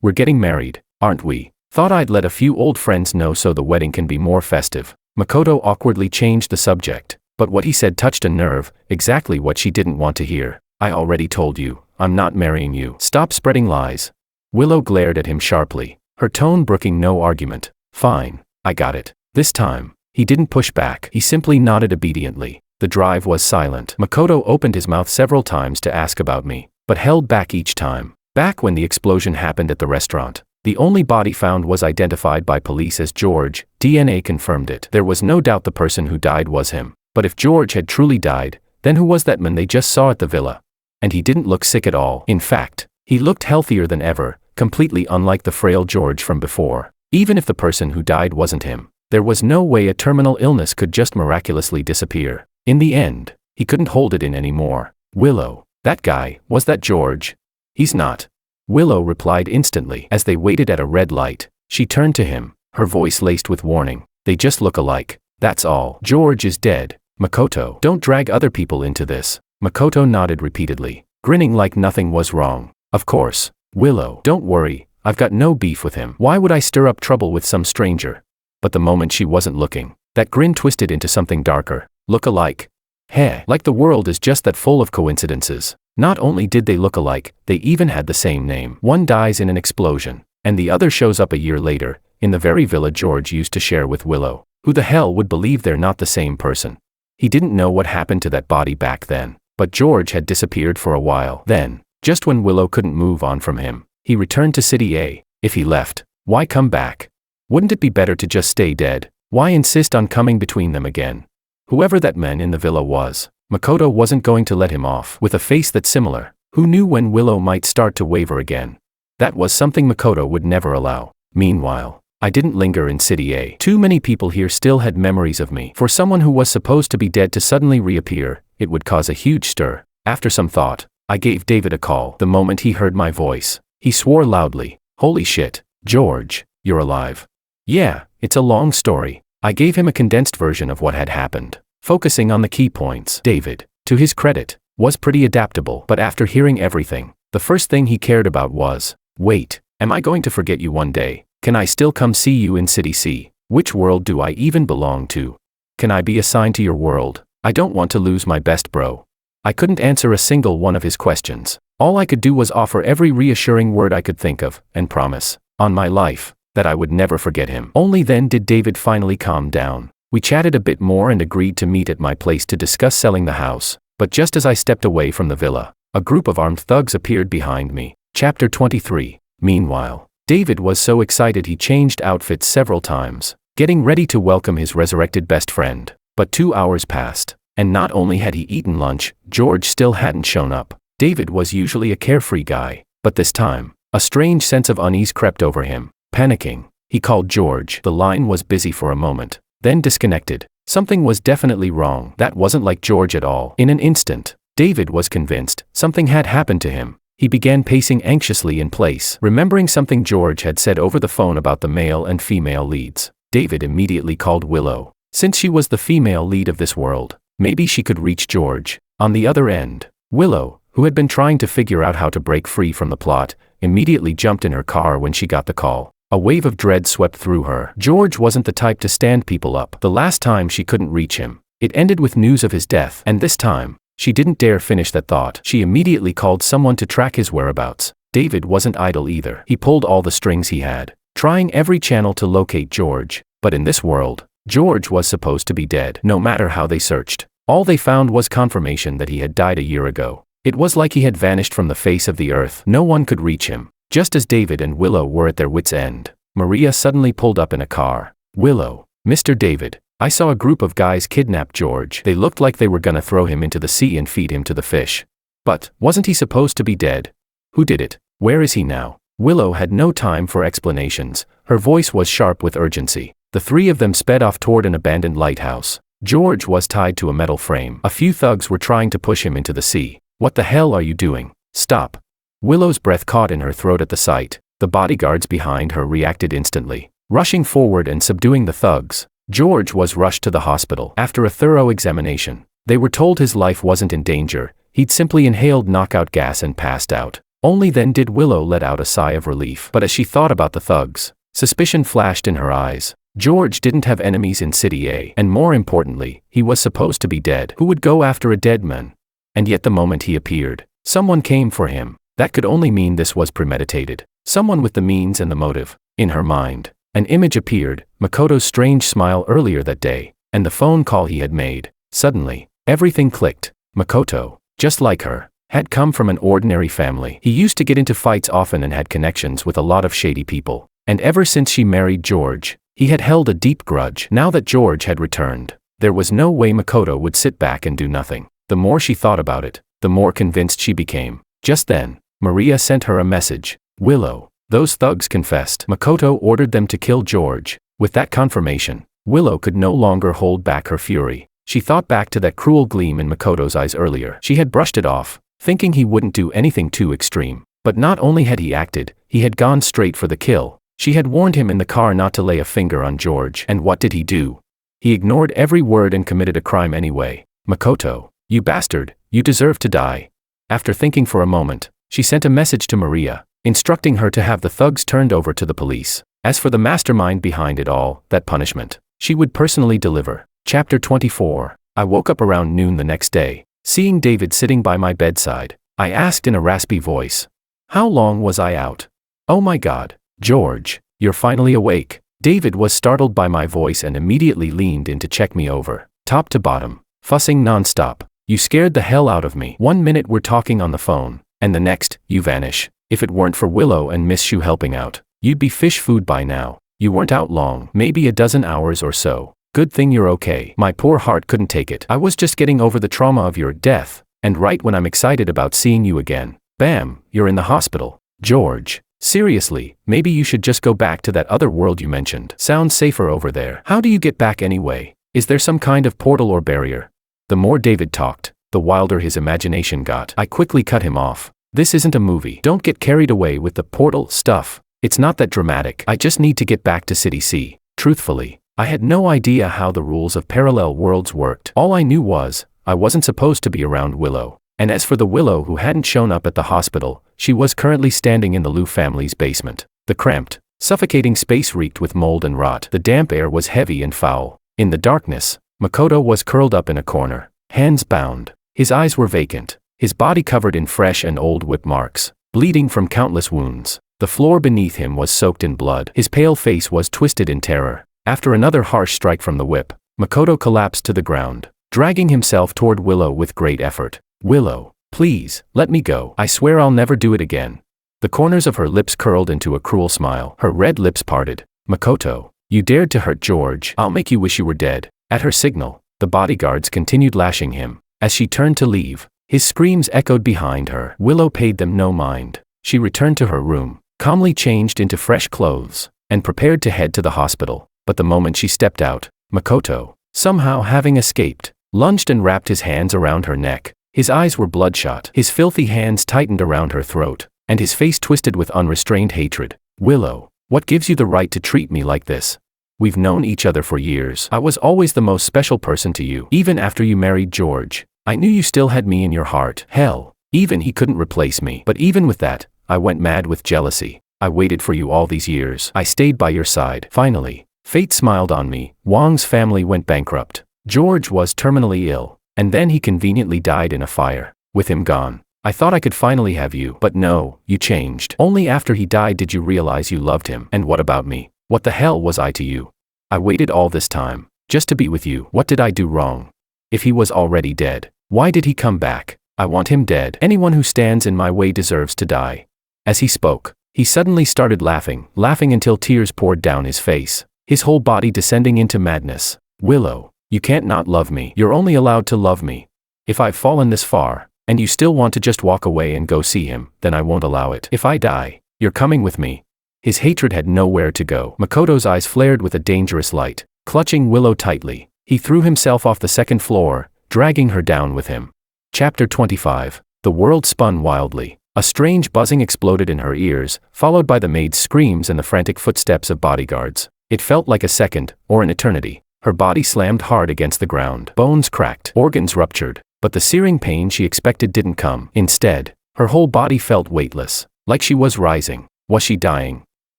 We're getting married, aren't we? Thought I'd let a few old friends know so the wedding can be more festive. Makoto awkwardly changed the subject, but what he said touched a nerve, exactly what she didn't want to hear. I already told you, I'm not marrying you. Stop spreading lies. Willow glared at him sharply, her tone brooking no argument. Fine, I got it. This time, he didn't push back. He simply nodded obediently. The drive was silent. Makoto opened his mouth several times to ask about me, but held back each time. Back when the explosion happened at the restaurant, the only body found was identified by police as George. DNA confirmed it. There was no doubt the person who died was him. But if George had truly died, then who was that man they just saw at the villa? And he didn't look sick at all. In fact, he looked healthier than ever, completely unlike the frail George from before. Even if the person who died wasn't him, there was no way a terminal illness could just miraculously disappear. In the end, he couldn't hold it in anymore. Willow, that guy, was that George? He's not. Willow replied instantly. As they waited at a red light, she turned to him, her voice laced with warning. They just look alike. That's all. George is dead. Makoto, don't drag other people into this. Makoto nodded repeatedly, grinning like nothing was wrong. Of course. Willow, don't worry. I've got no beef with him. Why would I stir up trouble with some stranger? But the moment she wasn't looking, that grin twisted into something darker. Look alike. Heh, like the world is just that full of coincidences. Not only did they look alike, they even had the same name. One dies in an explosion, and the other shows up a year later, in the very villa George used to share with Willow. Who the hell would believe they're not the same person? He didn't know what happened to that body back then, but George had disappeared for a while. Then, just when Willow couldn't move on from him, he returned to City A. If he left, why come back? Wouldn't it be better to just stay dead? Why insist on coming between them again? Whoever that man in the villa was, Makoto wasn't going to let him off. With a face that's similar, who knew when Willow might start to waver again? That was something Makoto would never allow. Meanwhile, I didn't linger in City A. Too many people here still had memories of me. For someone who was supposed to be dead to suddenly reappear, it would cause a huge stir. After some thought, I gave David a call. The moment he heard my voice, he swore loudly. Holy shit, George, you're alive. Yeah, it's a long story. I gave him a condensed version of what had happened, focusing on the key points. David, to his credit, was pretty adaptable, but after hearing everything, the first thing he cared about was, wait, Am I going to forget you one day? Can I still come see you in City C? Which world do I even belong to? Can I be assigned to your world? I don't want to lose my best bro. I couldn't answer a single one of his questions. All I could do was offer every reassuring word I could think of, and promise, on my life, that I would never forget him. Only then did David finally calm down. We chatted a bit more and agreed to meet at my place to discuss selling the house, but just as I stepped away from the villa, a group of armed thugs appeared behind me. Chapter 23. Meanwhile, David was so excited he changed outfits several times, getting ready to welcome his resurrected best friend. But 2 hours passed, and not only had he eaten lunch, George still hadn't shown up. David was usually a carefree guy, but this time, a strange sense of unease crept over him. Panicking, he called George. The line was busy for a moment, then disconnected. Something was definitely wrong. That wasn't like George at all. In an instant, David was convinced something had happened to him. He began pacing anxiously in place, remembering something George had said over the phone about the male and female leads. David immediately called Willow. Since she was the female lead of this world, maybe she could reach George. On the other end, Willow, who had been trying to figure out how to break free from the plot, immediately jumped in her car when she got the call. A wave of dread swept through her. George wasn't the type to stand people up. The last time she couldn't reach him, it ended with news of his death, and this time, she didn't dare finish that thought. She immediately called someone to track his whereabouts. David wasn't idle either. He pulled all the strings he had, trying every channel to locate George. But in this world, George was supposed to be dead. No matter how they searched, all they found was confirmation that he had died a year ago. It was like he had vanished from the face of the earth. No one could reach him. Just as David and Willow were at their wits' end, Maria suddenly pulled up in a car. Willow, Mr. David, I saw a group of guys kidnap George. They looked like they were gonna throw him into the sea and feed him to the fish. But, wasn't he supposed to be dead? Who did it? Where is he now? Willow had no time for explanations. Her voice was sharp with urgency. The three of them sped off toward an abandoned lighthouse. George was tied to a metal frame. A few thugs were trying to push him into the sea. What the hell are you doing? Stop. Willow's breath caught in her throat at the sight. The bodyguards behind her reacted instantly, rushing forward and subduing the thugs. George was rushed to the hospital. After a thorough examination, they were told his life wasn't in danger. He'd simply inhaled knockout gas and passed out. Only then did Willow let out a sigh of relief. But as she thought about the thugs, suspicion flashed in her eyes. George didn't have enemies in City A, and more importantly, he was supposed to be dead. Who would go after a dead man? And yet the moment he appeared, someone came for him. That could only mean this was premeditated. Someone with the means and the motive. In her mind, an image appeared, Makoto's strange smile earlier that day, and the phone call he had made. Suddenly, everything clicked. Makoto, just like her, had come from an ordinary family. He used to get into fights often and had connections with a lot of shady people. And ever since she married George, he had held a deep grudge. Now that George had returned, there was no way Makoto would sit back and do nothing. The more she thought about it, the more convinced she became. Just then, Maria sent her a message. Willow, those thugs confessed. Makoto ordered them to kill George. With that confirmation, Willow could no longer hold back her fury. She thought back to that cruel gleam in Makoto's eyes earlier. She had brushed it off, thinking he wouldn't do anything too extreme. But not only had he acted, he had gone straight for the kill. She had warned him in the car not to lay a finger on George. And what did he do? He ignored every word and committed a crime anyway. Makoto, you bastard, you deserve to die. After thinking for a moment, she sent a message to Maria, instructing her to have the thugs turned over to the police. As for the mastermind behind it all, that punishment, she would personally deliver. Chapter 24. I woke up around noon the next day, seeing David sitting by my bedside. I asked in a raspy voice, how long was I out? Oh my God, George, you're finally awake. David was startled by my voice and immediately leaned in to check me over, top to bottom, fussing nonstop. You scared the hell out of me. 1 minute we're talking on the phone, and the next, you vanish. If it weren't for Willow and Miss Shu helping out, you'd be fish food by now. You weren't out long, maybe a dozen hours or so. Good thing you're okay. My poor heart couldn't take it. I was just getting over the trauma of your death, and right when I'm excited about seeing you again, bam, you're in the hospital. George, seriously, maybe you should just go back to that other world you mentioned. Sounds safer over there. How do you get back anyway? Is there some kind of portal or barrier? The more David talked, the wilder his imagination got. I quickly cut him off. This isn't a movie. Don't get carried away with the portal stuff. It's not that dramatic. I just need to get back to City C. Truthfully, I had no idea how the rules of parallel worlds worked. All I knew was, I wasn't supposed to be around Willow. And as for the Willow who hadn't shown up at the hospital, she was currently standing in the Liu family's basement. The cramped, suffocating space reeked with mold and rot. The damp air was heavy and foul. In the darkness, Makoto was curled up in a corner, hands bound. His eyes were vacant, his body covered in fresh and old whip marks, bleeding from countless wounds. The floor beneath him was soaked in blood. His pale face was twisted in terror. After another harsh strike from the whip, Makoto collapsed to the ground, dragging himself toward Willow with great effort. "Willow, please, let me go. I swear I'll never do it again." The corners of her lips curled into a cruel smile. Her red lips parted. "Makoto, you dared to hurt George. I'll make you wish you were dead." At her signal, the bodyguards continued lashing him. As she turned to leave, his screams echoed behind her. Willow paid them no mind. She returned to her room, calmly changed into fresh clothes, and prepared to head to the hospital. But the moment she stepped out, Makoto, somehow having escaped, lunged and wrapped his hands around her neck. His eyes were bloodshot. His filthy hands tightened around her throat, and his face twisted with unrestrained hatred. "Willow, what gives you the right to treat me like this? We've known each other for years. I was always the most special person to you. Even after you married George, I knew you still had me in your heart. Hell, even he couldn't replace me. But even with that, I went mad with jealousy. I waited for you all these years. I stayed by your side. Finally, fate smiled on me. Wang's family went bankrupt. George was terminally ill, and then he conveniently died in a fire. With him gone, I thought I could finally have you. But no, you changed. Only after he died did you realize you loved him. And what about me? What the hell was I to you? I waited all this time, just to be with you. What did I do wrong? If he was already dead, why did he come back? I want him dead. Anyone who stands in my way deserves to die." As he spoke, he suddenly started laughing until tears poured down his face, his whole body descending into madness. "Willow, you can't not love me. You're only allowed to love me. If I've fallen this far, and you still want to just walk away and go see him, then I won't allow it. If I die, you're coming with me." His hatred had nowhere to go. Makoto's eyes flared with a dangerous light. Clutching Willow tightly, he threw himself off the second floor, dragging her down with him. Chapter 25. The world spun wildly. A strange buzzing exploded in her ears, followed by the maid's screams and the frantic footsteps of bodyguards. It felt like a second, or an eternity. Her body slammed hard against the ground. Bones cracked, organs ruptured, but the searing pain she expected didn't come. Instead, her whole body felt weightless, like she was rising. Was she dying?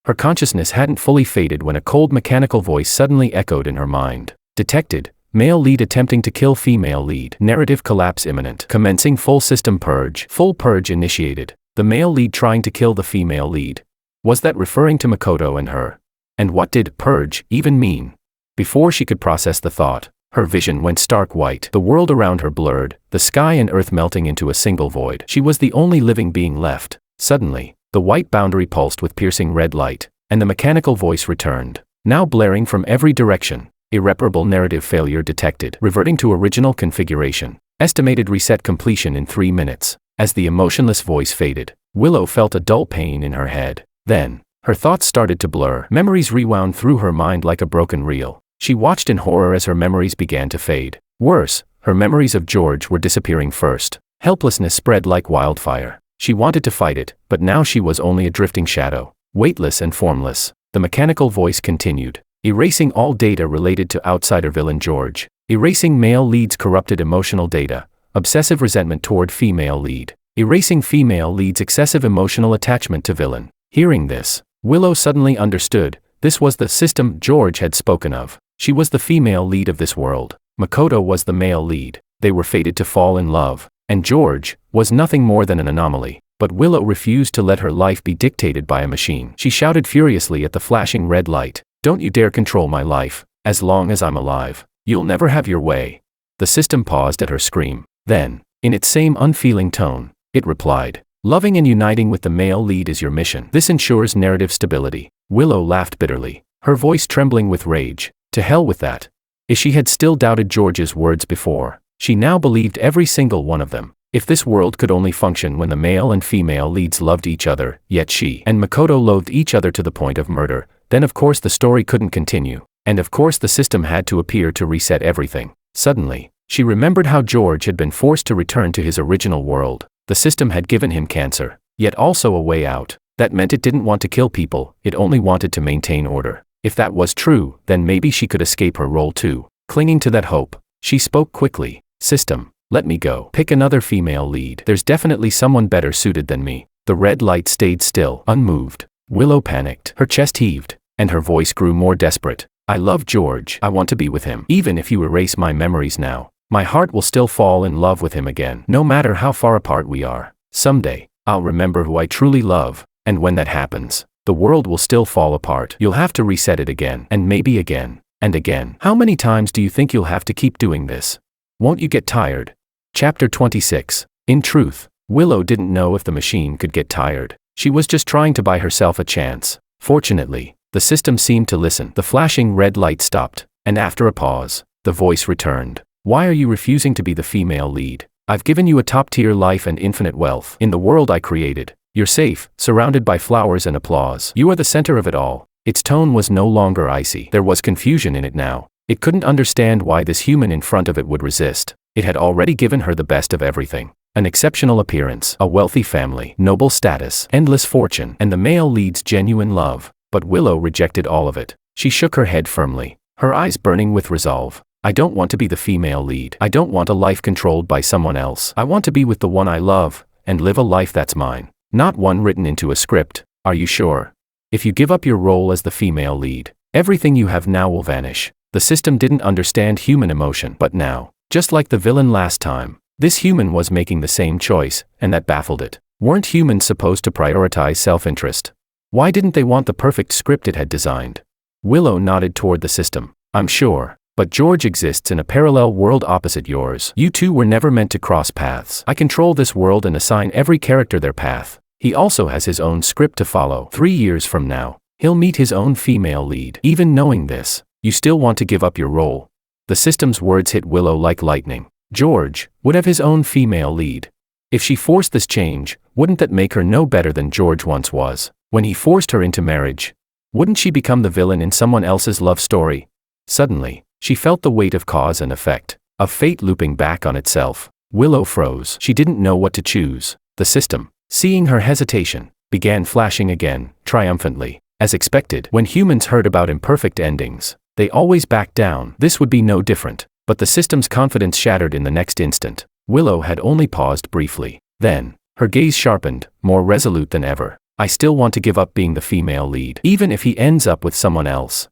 Her consciousness hadn't fully faded when a cold mechanical voice suddenly echoed in her mind. "Detected. Male lead attempting to kill female lead. Narrative collapse imminent. Commencing full system purge. Full purge initiated." The male lead trying to kill the female lead. Was that referring to Makoto and her? And what did purge even mean? Before she could process the thought, her vision went stark white. The world around her blurred, the sky and earth melting into a single void. She was the only living being left. Suddenly, the white boundary pulsed with piercing red light, and the mechanical voice returned, now blaring from every direction. "Irreparable narrative failure detected. Reverting to original configuration. Estimated reset completion in 3 minutes." As the emotionless voice faded, Willow felt a dull pain in her head. Then, her thoughts started to blur. Memories rewound through her mind like a broken reel. She watched in horror as her memories began to fade. Worse, her memories of George were disappearing first. Helplessness spread like wildfire. She wanted to fight it, but now she was only a drifting shadow, weightless and formless. The mechanical voice continued, erasing all data related to outsider villain George, erasing male lead's corrupted emotional data, obsessive resentment toward female lead, erasing female lead's excessive emotional attachment to villain. Hearing this, Willow suddenly understood. This was the system George had spoken of. She was the female lead of this world. Makoto was the male lead. They were fated to fall in love, and George was nothing more than an anomaly. But Willow refused to let her life be dictated by a machine. She shouted furiously at the flashing red light, "Don't you dare control my life. As long as I'm alive, you'll never have your way." The system paused at her scream. Then, in its same unfeeling tone, it replied, "Loving and uniting with the male lead is your mission. This ensures narrative stability." Willow laughed bitterly, her voice trembling with rage. To hell with that. If she had still doubted George's words before, she now believed every single one of them. If this world could only function when the male and female leads loved each other, yet she and Makoto loathed each other to the point of murder, then of course the story couldn't continue, and of course the system had to appear to reset everything. Suddenly, she remembered how George had been forced to return to his original world. The system had given him cancer, yet also a way out. That meant it didn't want to kill people, it only wanted to maintain order. If that was true, then maybe she could escape her role too. Clinging to that hope, she spoke quickly, "System, let me go. Pick another female lead. There's definitely someone better suited than me." The red light stayed still, unmoved. Willow panicked. Her chest heaved, and her voice grew more desperate. I love George. I want to be with him. Even if you erase my memories now, my heart will still fall in love with him again. No matter how far apart we are, someday, I'll remember who I truly love, and when that happens, the world will still fall apart. You'll have to reset it again, and maybe again, and again. How many times do you think you'll have to keep doing this? Won't you get tired? Chapter 26. In truth, Willow didn't know if the machine could get tired. She was just trying to buy herself a chance. Fortunately, the system seemed to listen. The flashing red light stopped, and after a pause, the voice returned. Why are you refusing to be the female lead? I've given you a top-tier life and infinite wealth. In the world I created, you're safe, surrounded by flowers and applause. You are the center of it all. Its tone was no longer icy. There was confusion in it now. It couldn't understand why this human in front of it would resist. It had already given her the best of everything. An exceptional appearance, a wealthy family, noble status, endless fortune, and the male lead's genuine love. But Willow rejected all of it. She shook her head firmly, her eyes burning with resolve. I don't want to be the female lead. I don't want a life controlled by someone else. I want to be with the one I love, and live a life that's mine. Not one written into a script. Are you sure? If you give up your role as the female lead, everything you have now will vanish. The system didn't understand human emotion, but now, just like the villain last time, this human was making the same choice, and that baffled it. Weren't humans supposed to prioritize self-interest? Why didn't they want the perfect script it had designed? Willow nodded toward the system. I'm sure, but George exists in a parallel world opposite yours. You two were never meant to cross paths. I control this world and assign every character their path. He also has his own script to follow. 3 years from now, he'll meet his own female lead. Even knowing this, you still want to give up your role. The system's words hit Willow like lightning. George would have his own female lead. If she forced this change, wouldn't that make her no better than George once was? When he forced her into marriage, wouldn't she become the villain in someone else's love story? Suddenly, she felt the weight of cause and effect, of fate looping back on itself. Willow froze. She didn't know what to choose. The system, seeing her hesitation, began flashing again, triumphantly. As expected, when humans heard about imperfect endings, they always backed down. This would be no different. But the system's confidence shattered in the next instant. Willow had only paused briefly. Then, her gaze sharpened, more resolute than ever. I still want to give up being the female lead, even if he ends up with someone else.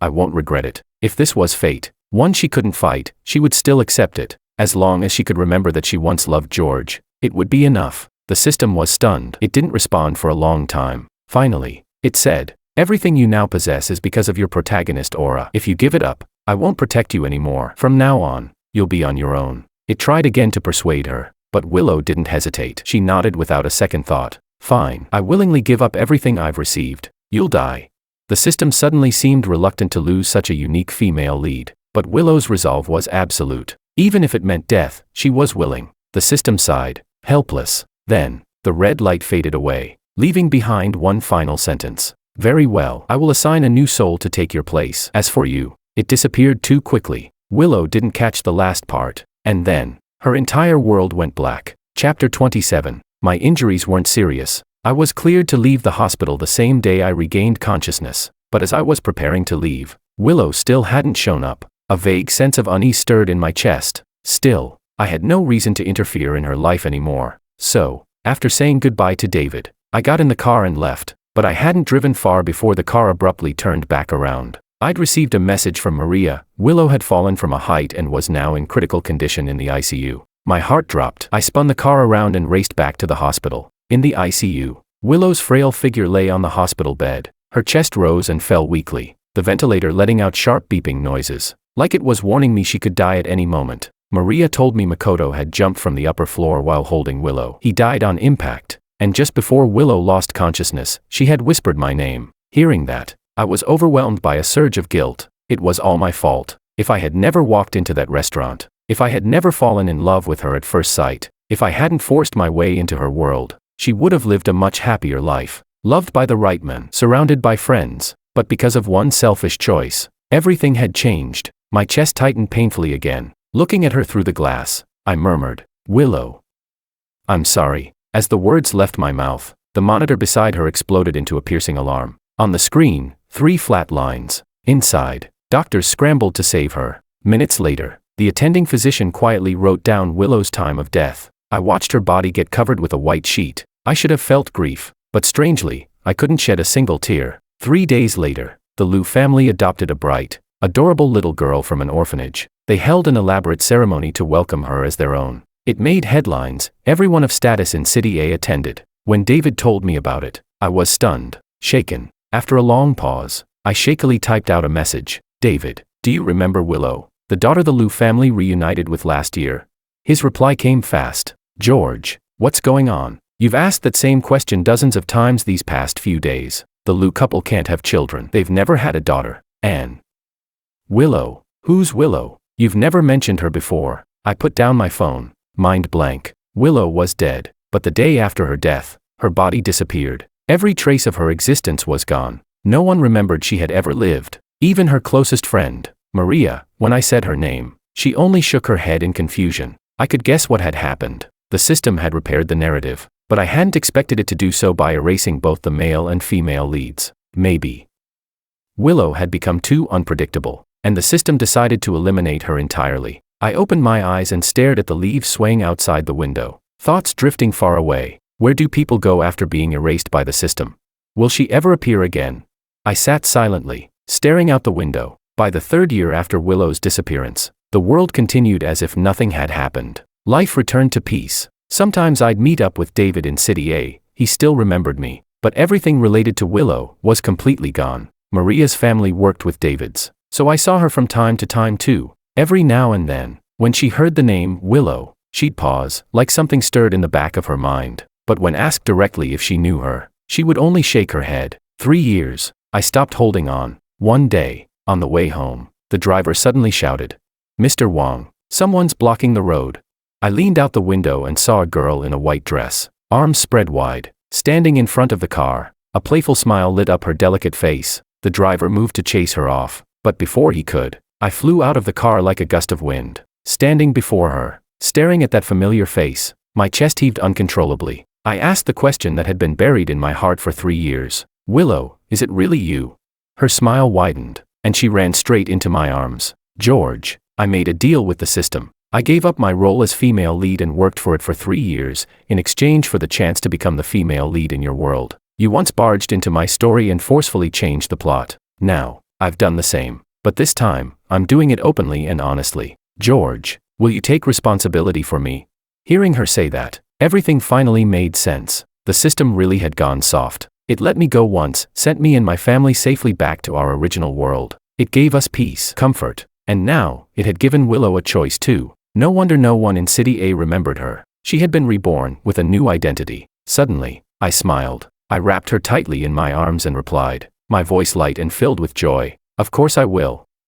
I won't regret it. If this was fate, one she couldn't fight, she would still accept it. As long as she could remember that she once loved George, it would be enough. The system was stunned. It didn't respond for a long time. Finally, it said, everything you now possess is because of your protagonist aura. If you give it up, I won't protect you anymore. From now on, you'll be on your own. It tried again to persuade her, but Willow didn't hesitate. She nodded without a second thought. Fine, I willingly give up everything I've received. You'll die. The system suddenly seemed reluctant to lose such a unique female lead, but Willow's resolve was absolute. Even if it meant death, she was willing. The system sighed, helpless. Then, the red light faded away, leaving behind one final sentence. Very well, I will assign a new soul to take your place. As for you, it disappeared too quickly. Willow didn't catch the last part, and then, her entire world went black. Chapter 27. My injuries weren't serious. I was cleared to leave the hospital the same day I regained consciousness, but as I was preparing to leave, Willow still hadn't shown up. A vague sense of unease stirred in my chest. Still, I had no reason to interfere in her life anymore. So, after saying goodbye to David, I got in the car and left, but I hadn't driven far before the car abruptly turned back around. I'd received a message from Maria. Willow had fallen from a height and was now in critical condition in the ICU. My heart dropped. I spun the car around and raced back to the hospital. In the ICU, Willow's frail figure lay on the hospital bed. Her chest rose and fell weakly, the ventilator letting out sharp beeping noises, like it was warning me she could die at any moment. Maria told me Makoto had jumped from the upper floor while holding Willow. He died on impact, and just before Willow lost consciousness, she had whispered my name. Hearing that, I was overwhelmed by a surge of guilt. It was all my fault. If I had never walked into that restaurant, if I had never fallen in love with her at first sight, if I hadn't forced my way into her world, she would have lived a much happier life, loved by the right man, surrounded by friends. But because of one selfish choice, everything had changed. My chest tightened painfully again. Looking at her through the glass, I murmured, Willow. I'm sorry. As the words left my mouth, the monitor beside her exploded into a piercing alarm. On the screen, 3 flat lines. Inside, doctors scrambled to save her. Minutes later, the attending physician quietly wrote down Willow's time of death. I watched her body get covered with a white sheet. I should have felt grief, but strangely, I couldn't shed a single tear. 3 days later, the Liu family adopted a bright, adorable little girl from an orphanage. They held an elaborate ceremony to welcome her as their own. It made headlines. Everyone of status in City A attended. When David told me about it, I was stunned, shaken. After a long pause, I shakily typed out a message. David, do you remember Willow, the daughter the Liu family reunited with last year? His reply came fast. George, what's going on? You've asked that same question dozens of times these past few days. The Liu couple can't have children. They've never had a daughter. Anne. Willow. Who's Willow? You've never mentioned her before. I put down my phone, mind blank. Willow was dead, but the day after her death, her body disappeared. Every trace of her existence was gone. No one remembered she had ever lived. Even her closest friend, Maria. When I said her name, she only shook her head in confusion. I could guess what had happened. The system had repaired the narrative, but I hadn't expected it to do so by erasing both the male and female leads. Maybe Willow had become too unpredictable, and the system decided to eliminate her entirely. I opened my eyes and stared at the leaves swaying outside the window, thoughts drifting far away. Where do people go after being erased by the system? Will she ever appear again? I sat silently, staring out the window. By the 3rd year after Willow's disappearance, the world continued as if nothing had happened. Life returned to peace. Sometimes I'd meet up with David in City A. He still remembered me, but everything related to Willow was completely gone. Maria's family worked with David's, so I saw her from time to time too. Every now and then, when she heard the name Willow, she'd pause, like something stirred in the back of her mind. But when asked directly if she knew her, she would only shake her head. 3 years. I stopped holding on. One day, on the way home, the driver suddenly shouted, "Mr. Wang, someone's blocking the road." I leaned out the window and saw a girl in a white dress, arms spread wide, standing in front of the car. A playful smile lit up her delicate face. The driver moved to chase her off, but before he could, I flew out of the car like a gust of wind. Standing before her, staring at that familiar face, my chest heaved uncontrollably. I asked the question that had been buried in my heart for 3 years. Willow, is it really you? Her smile widened, and she ran straight into my arms. George, I made a deal with the system. I gave up my role as female lead and worked for it for 3 years, in exchange for the chance to become the female lead in your world. You once barged into my story and forcefully changed the plot. Now, I've done the same. But this time, I'm doing it openly and honestly. George, will you take responsibility for me? Hearing her say that, everything finally made sense. The system really had gone soft. It let me go once, sent me and my family safely back to our original world. It gave us peace, comfort, and now, it had given Willow a choice too. No wonder no one in City A remembered her. She had been reborn, with a new identity. Suddenly, I smiled. I wrapped her tightly in my arms and replied, my voice light and filled with joy, "Of course I will."